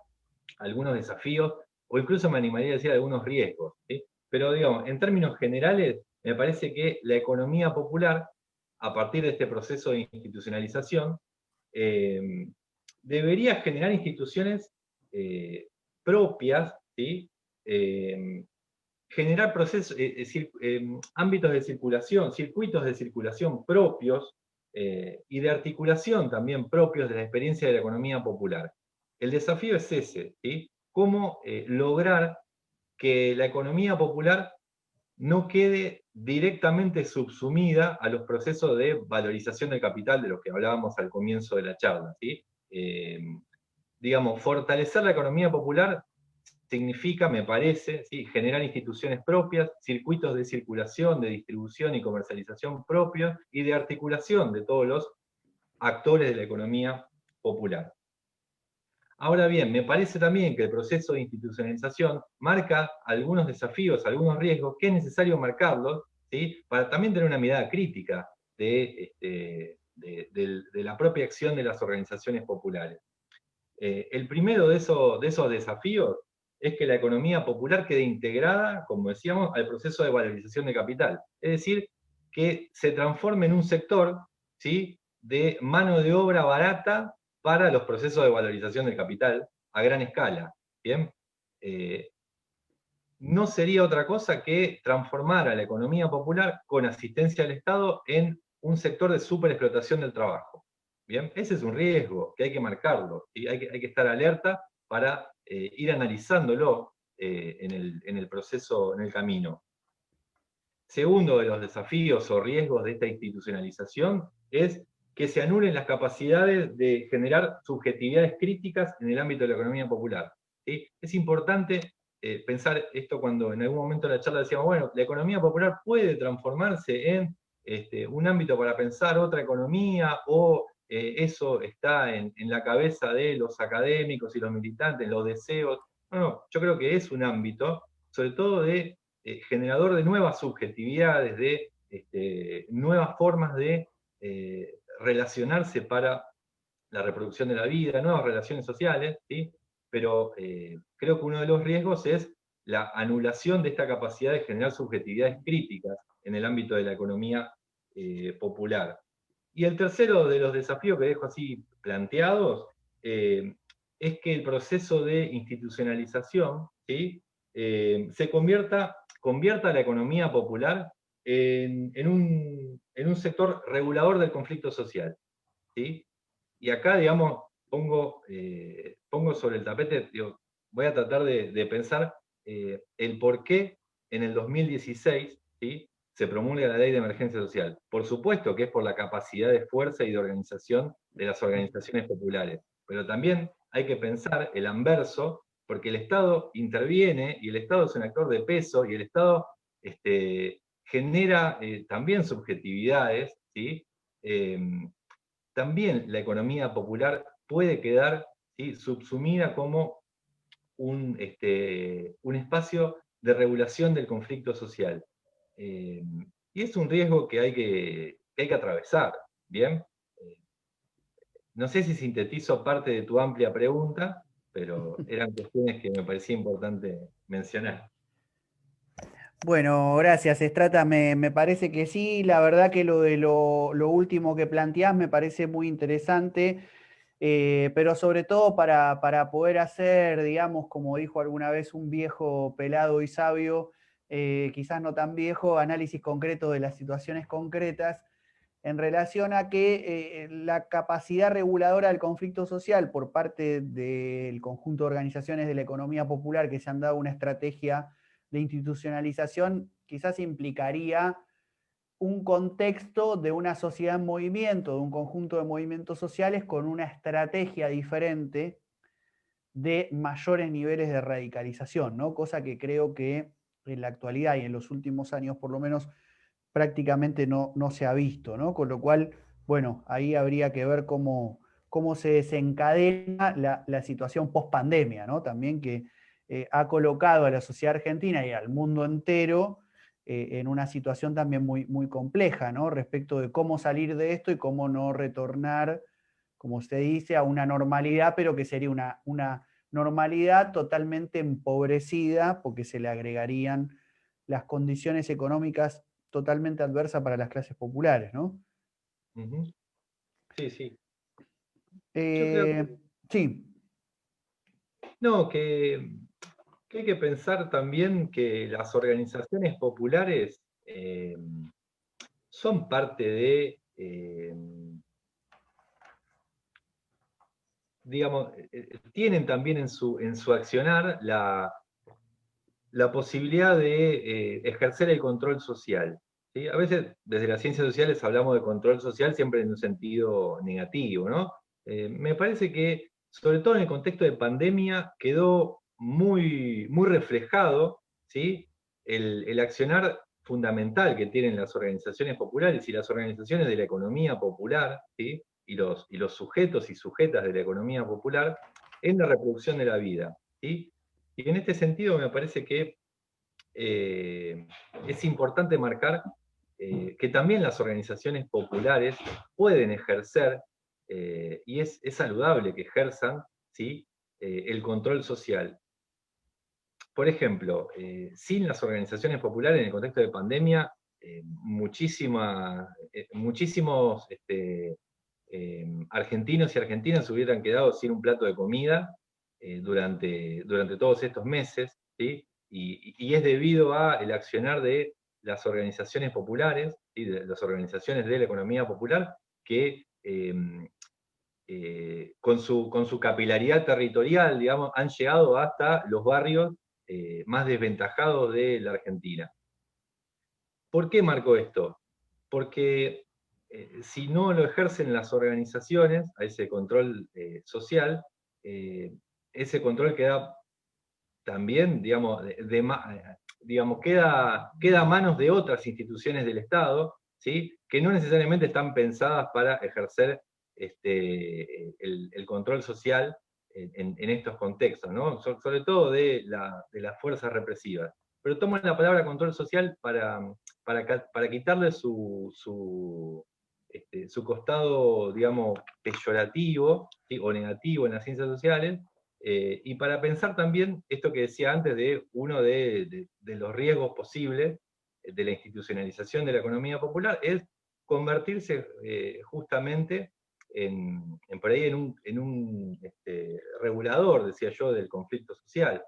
algunos desafíos, o incluso me animaría a decir algunos riesgos, ¿sí? Pero digamos, en términos generales, me parece que la economía popular, a partir de este proceso de institucionalización, debería generar instituciones propias, ¿sí? Generar procesos, ámbitos de circulación, circuitos de circulación propios y de articulación también propios de la experiencia de la economía popular. El desafío es ese, ¿sí? Cómo lograr que la economía popular no quede directamente subsumida a los procesos de valorización del capital de los que hablábamos al comienzo de la charla, ¿sí? Digamos, fortalecer la economía popular significa, me parece, ¿sí?, generar instituciones propias, circuitos de circulación, de distribución y comercialización propios y de articulación de todos los actores de la economía popular. Ahora bien, me parece también que el proceso de institucionalización marca algunos desafíos, algunos riesgos, que es necesario marcarlos, ¿sí?, para también tener una mirada crítica de la propia acción de las organizaciones populares. El primero de esos desafíos es que la economía popular quede integrada, como decíamos, al proceso de valorización de capital. Es decir, que se transforme en un sector, ¿sí?, de mano de obra barata para los procesos de valorización del capital a gran escala. ¿Bien? No sería otra cosa que transformar a la economía popular con asistencia del Estado en un sector de superexplotación del trabajo. ¿Bien? Ese es un riesgo que hay que marcarlo, y hay que estar alerta para ir analizándolo en el proceso, en el camino. Segundo de los desafíos o riesgos de esta institucionalización es que se anulen las capacidades de generar subjetividades críticas en el ámbito de la economía popular. ¿Sí? Es importante pensar esto cuando en algún momento de la charla decíamos, bueno, la economía popular puede transformarse en un ámbito para pensar otra economía, o eso está en la cabeza de los académicos y los militantes, los deseos. No, yo creo que es un ámbito, sobre todo de generador de nuevas subjetividades, de nuevas formas de relacionarse para la reproducción de la vida, nuevas relaciones sociales, ¿sí? Pero creo que uno de los riesgos es la anulación de esta capacidad de generar subjetividades críticas en el ámbito de la economía popular. Y el tercero de los desafíos que dejo así planteados es que el proceso de institucionalización, ¿sí?, se convierta a la economía popular en un sector regulador del conflicto social. ¿Sí? Y acá, digamos, pongo sobre el tapete, digo, voy a tratar de pensar el por qué en el 2016, ¿sí?, se promulga la Ley de Emergencia Social. Por supuesto que es por la capacidad de fuerza y de organización de las organizaciones populares, pero también hay que pensar el anverso, porque el Estado interviene, y el Estado es un actor de peso, y el Estado genera también subjetividades, ¿sí? También la economía popular puede quedar, ¿sí?, subsumida como un espacio de regulación del conflicto social. Y es un riesgo que hay que atravesar, ¿bien? No sé si sintetizo parte de tu amplia pregunta, pero eran cuestiones que me parecía importante mencionar. Bueno, gracias, Estrata. Me parece que sí. La verdad que lo de lo último que planteás me parece muy interesante, pero sobre todo para poder hacer, digamos, como dijo alguna vez un viejo pelado y sabio, quizás no tan viejo, análisis concreto de las situaciones concretas en relación a que la capacidad reguladora del conflicto social por parte del conjunto de organizaciones de la economía popular que se han dado una estrategia de institucionalización quizás implicaría un contexto de una sociedad en movimiento, de un conjunto de movimientos sociales con una estrategia diferente de mayores niveles de radicalización, ¿no? Cosa que creo que en la actualidad y en los últimos años por lo menos prácticamente no se ha visto, ¿no? Con lo cual, bueno, ahí habría que ver cómo se desencadena la situación post-pandemia, ¿no? También que ha colocado a la sociedad argentina y al mundo entero en una situación también muy compleja, ¿no? Respecto de cómo salir de esto y cómo no retornar, como usted dice, a una normalidad, pero que sería una normalidad totalmente empobrecida porque se le agregarían las condiciones económicas totalmente adversas para las clases populares, ¿no? Ujú. Sí, sí. Yo creo Eh, sí, no, que hay que pensar también que las organizaciones populares son parte de, digamos, tienen también en su accionar la posibilidad de ejercer el control social. ¿Sí? A veces desde las ciencias sociales hablamos de control social siempre en un sentido negativo, ¿no? Me parece que, sobre todo en el contexto de pandemia, quedó muy reflejado, ¿sí? El accionar fundamental que tienen las organizaciones populares y las organizaciones de la economía popular, ¿sí? Y los sujetos y sujetas de la economía popular en la reproducción de la vida. ¿Sí? Y en este sentido me parece que es importante marcar que también las organizaciones populares pueden ejercer, y es saludable que ejerzan, ¿sí? El control social. Por ejemplo, sin las organizaciones populares en el contexto de pandemia, muchísimos argentinos y argentinas se hubieran quedado sin un plato de comida durante todos estos meses, ¿sí? Y es debido al accionar de las organizaciones populares, ¿sí? De las organizaciones de la economía popular, que con su capilaridad territorial, digamos, han llegado hasta los barrios más desventajados de la Argentina. ¿Por qué marco esto? Porque si no lo ejercen las organizaciones, a ese control social, ese control queda también, digamos, digamos queda a manos de otras instituciones del Estado, ¿sí? Que no necesariamente están pensadas para ejercer el control social en estos contextos, ¿no? Sobre todo de las fuerzas represivas. Pero toman la palabra control social para quitarle su costado, digamos, peyorativo, ¿sí? O negativo en las ciencias sociales, y para pensar también esto que decía antes de uno de los riesgos posibles de la institucionalización de la economía popular, es convertirse justamente por ahí en un regulador, decía yo, del conflicto social.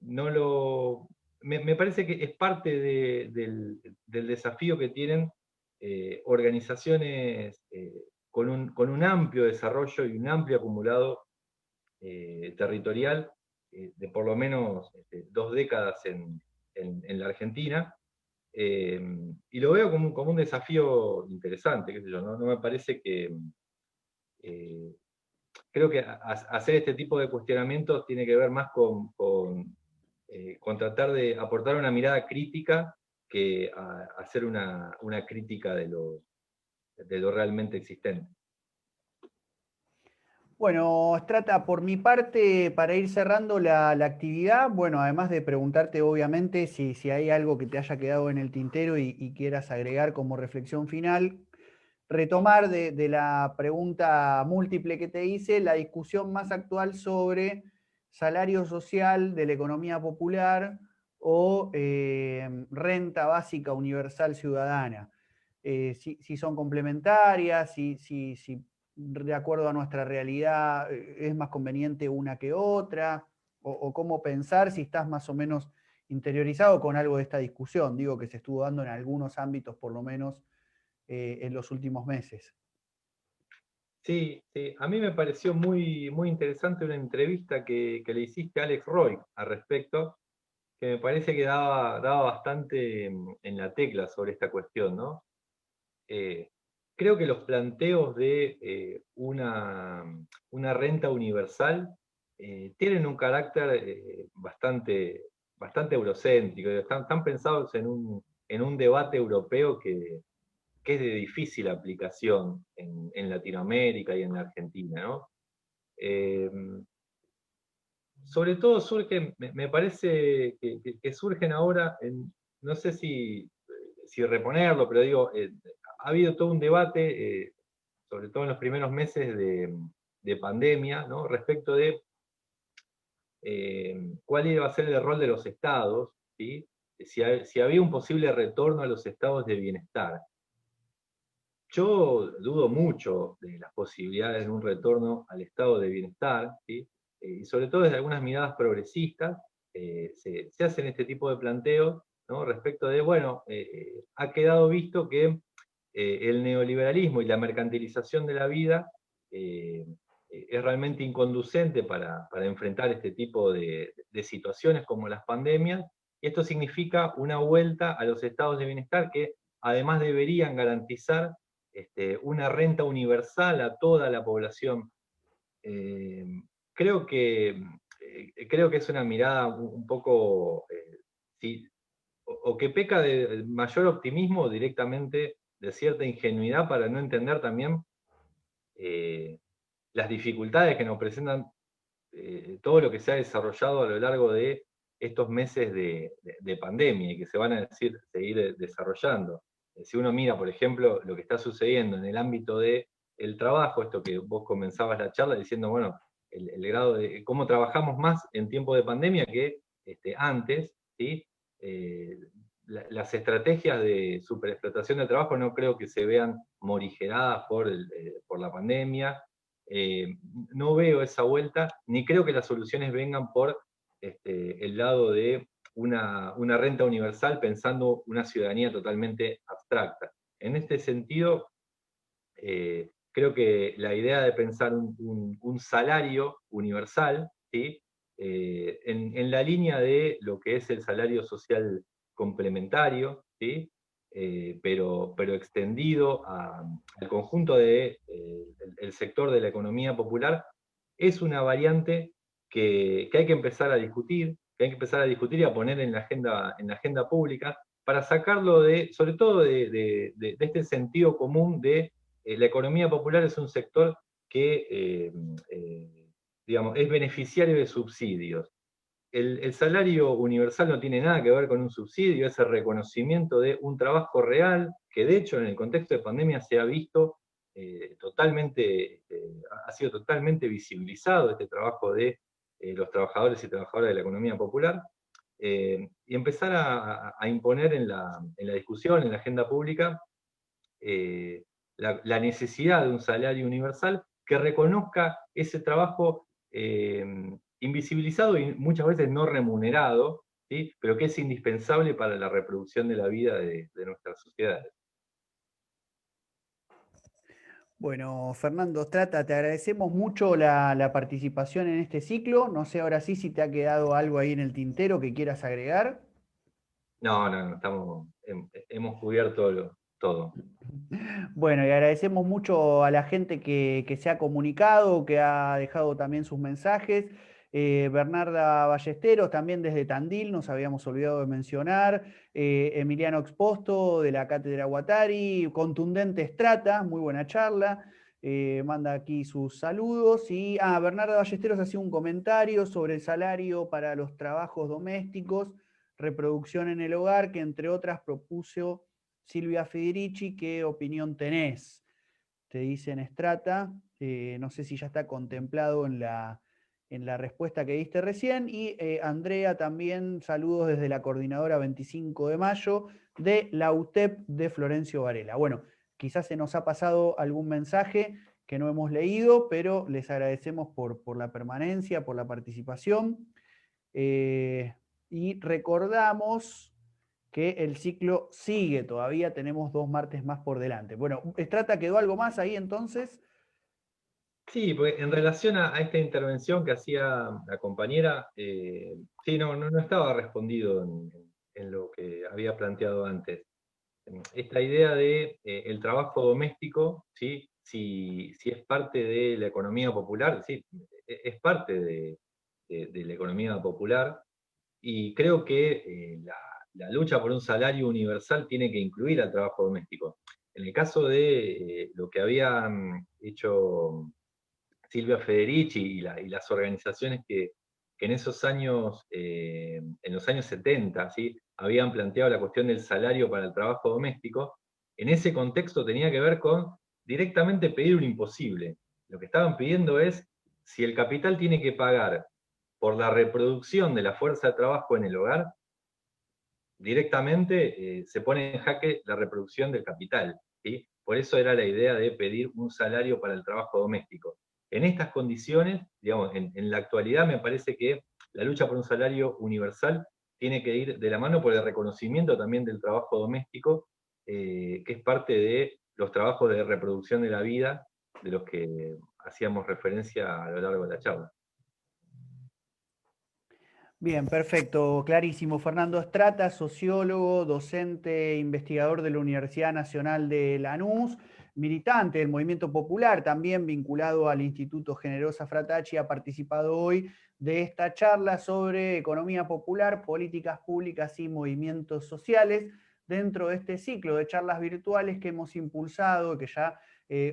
No lo, me parece que es parte del desafío que tienen organizaciones con un amplio desarrollo y un amplio acumulado territorial de por lo menos 2 décadas en la Argentina, y lo veo como un desafío interesante, qué sé yo, ¿no? No me parece que... eh, creo que hacer este tipo de cuestionamientos tiene que ver más con tratar de aportar una mirada crítica que hacer una crítica de lo realmente existente. bueno, Strata, por mi parte, para ir cerrando la actividad, bueno, además de preguntarte obviamente si hay algo que te haya quedado en el tintero y quieras agregar como reflexión final, retomar de la pregunta múltiple que te hice, la discusión más actual sobre salario social de la economía popular o renta básica universal ciudadana. Si son complementarias, si de acuerdo a nuestra realidad es más conveniente una que otra, o cómo pensar si estás más o menos interiorizado con algo de esta discusión, digo que se estuvo dando en algunos ámbitos por lo menos en los últimos meses. Sí, sí, a mí me pareció muy interesante una entrevista que le hiciste a Alex Roy al respecto, que me parece que daba bastante en la tecla sobre esta cuestión, ¿no? Eh, Creo que los planteos de una renta universal tienen un carácter bastante eurocéntrico, están pensados en un debate europeo que es de difícil aplicación en Latinoamérica y en la Argentina, ¿no? Eh, Sobre todo surgen, me parece que surgen ahora, no sé si reponerlo, pero digo, ha habido todo un debate, sobre todo en los primeros meses de pandemia, ¿no? Respecto de cuál iba a ser el rol de los estados, ¿sí? Si había un posible retorno a los estados de bienestar. Yo dudo mucho de las posibilidades de un retorno al estado de bienestar, ¿sí? Y sobre todo desde algunas miradas progresistas se hacen este tipo de planteos, ¿no? Respecto de, bueno, ha quedado visto que el neoliberalismo y la mercantilización de la vida es realmente inconducente para enfrentar este tipo de situaciones como las pandemias, y esto significa una vuelta a los estados de bienestar que además deberían garantizar una renta universal a toda la población. Eh, creo, creo que es una mirada un poco, sí, o que peca de mayor optimismo o directamente de cierta ingenuidad para no entender también eh, las dificultades que nos presentan todo lo que se ha desarrollado a lo largo de estos meses de pandemia y que se van a seguir desarrollando. Si uno mira, por ejemplo, lo que está sucediendo en el ámbito del trabajo, esto que vos comenzabas la charla diciendo, bueno, el grado de cómo trabajamos más en tiempo de pandemia que antes, ¿sí? Eh, las estrategias de superexplotación del trabajo no creo que se vean morigeradas por la pandemia. No veo esa vuelta, ni creo que las soluciones vengan por el lado de una renta universal pensando una ciudadanía totalmente abstracta. En este sentido, creo que la idea de pensar un salario universal, ¿sí? En la línea de lo que es el salario social complementario, ¿sí? Pero extendido al conjunto del el sector de la economía popular, es una variante que hay que empezar a discutir, que hay que empezar a discutir y a poner en la agenda pública, para sacarlo sobre todo de este sentido común de la economía popular es un sector que digamos, es beneficiario de subsidios. El salario universal no tiene nada que ver con un subsidio, es el reconocimiento de un trabajo real, que de hecho en el contexto de pandemia se ha visto ha sido totalmente visibilizado este trabajo de los trabajadores y trabajadoras de la economía popular, y empezar a imponer en la discusión, en la agenda pública, la necesidad de un salario universal que reconozca ese trabajo invisibilizado y muchas veces no remunerado, ¿sí? Pero que es indispensable para la reproducción de la vida de nuestras sociedades. Bueno, Fernando Strata, te agradecemos mucho la participación en este ciclo. No sé ahora sí si te ha quedado algo ahí en el tintero que quieras agregar. No, no, no, hemos cubierto todo. Bueno, y agradecemos mucho a la gente que se ha comunicado, que ha dejado también sus mensajes. Bernarda Ballesteros, también desde Tandil, nos habíamos olvidado de mencionar. Emiliano Exposto, de la Cátedra Guattari. Contundente Strata, muy buena charla. Manda aquí sus saludos. Y Bernarda Ballesteros hacía un comentario sobre el salario para los trabajos domésticos, reproducción en el hogar, que entre otras propuso Silvia Federici. ¿Qué opinión tenés? Te dicen Strata, no sé si ya está contemplado en la respuesta que diste recién. Y Andrea también, saludos desde la coordinadora 25 de mayo de la UTEP de Florencio Varela. Bueno, quizás se nos ha pasado algún mensaje que no hemos leído, pero les agradecemos por la permanencia, por la participación. Y recordamos que el ciclo sigue, todavía tenemos 2 martes más por delante. Bueno, Estrata, ¿quedó algo más ahí entonces? Sí, porque en relación a esta intervención que hacía la compañera, sí, no estaba respondido en lo que había planteado antes. Esta idea de el trabajo doméstico, ¿sí? Si es parte de la economía popular, sí, es parte de la economía popular, y creo que la lucha por un salario universal tiene que incluir al trabajo doméstico. En el caso de lo que habían hecho Silvia Federici y las organizaciones que en esos años, en los años 70, ¿sí? Habían planteado la cuestión del salario para el trabajo doméstico, en ese contexto tenía que ver con directamente pedir un imposible. Lo que estaban pidiendo es si el capital tiene que pagar por la reproducción de la fuerza de trabajo en el hogar, directamente se pone en jaque la reproducción del capital, ¿sí? Por eso era la idea de pedir un salario para el trabajo doméstico. En estas condiciones, digamos, en la actualidad me parece que la lucha por un salario universal tiene que ir de la mano por el reconocimiento también del trabajo doméstico, que es parte de los trabajos de reproducción de la vida, de los que hacíamos referencia a lo largo de la charla. Bien, perfecto, clarísimo. Fernando Estrata, sociólogo, docente, investigador de la Universidad Nacional de Lanús, militante del Movimiento Popular, también vinculado al Instituto Generosa Fratacci, ha participado hoy de esta charla sobre economía popular, políticas públicas y movimientos sociales dentro de este ciclo de charlas virtuales que hemos impulsado, que ya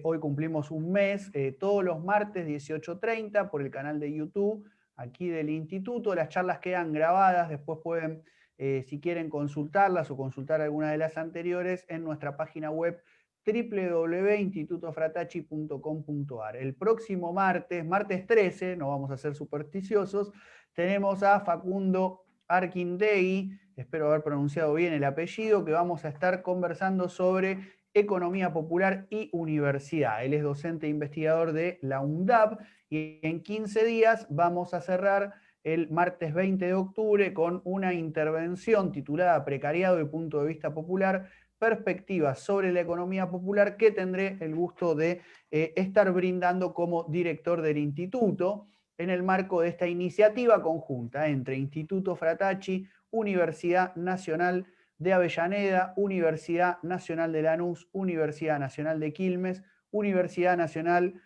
hoy cumplimos un mes, todos los martes 18:30 por el canal de YouTube aquí del instituto. Las charlas quedan grabadas, después pueden, si quieren consultarlas o consultar alguna de las anteriores, en nuestra página web www.institutofratacci.com.ar. El próximo martes, martes 13, no vamos a ser supersticiosos, tenemos a Facundo Arquindegui, espero haber pronunciado bien el apellido, que vamos a estar conversando sobre economía popular y universidad. Él es docente e investigador de la UNDAB y en 15 días vamos a cerrar el martes 20 de octubre con una intervención titulada Precariado y punto de vista popular, perspectivas sobre la economía popular, que tendré el gusto de estar brindando como director del instituto en el marco de esta iniciativa conjunta entre Instituto Fratacci, Universidad Nacional de Avellaneda, Universidad Nacional de Lanús, Universidad Nacional de Quilmes, Universidad Nacional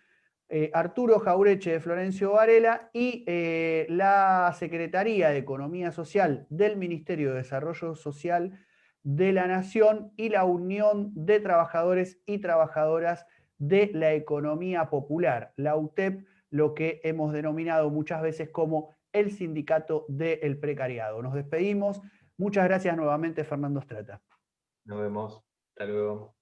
Arturo Jaureche de Florencio Varela y la Secretaría de Economía Social del Ministerio de Desarrollo Social de la Nación y la Unión de Trabajadores y Trabajadoras de la Economía Popular, la UTEP, lo que hemos denominado muchas veces como el sindicato del precariado. Nos despedimos. Muchas gracias nuevamente, Fernando Estrata. Nos vemos. Hasta luego.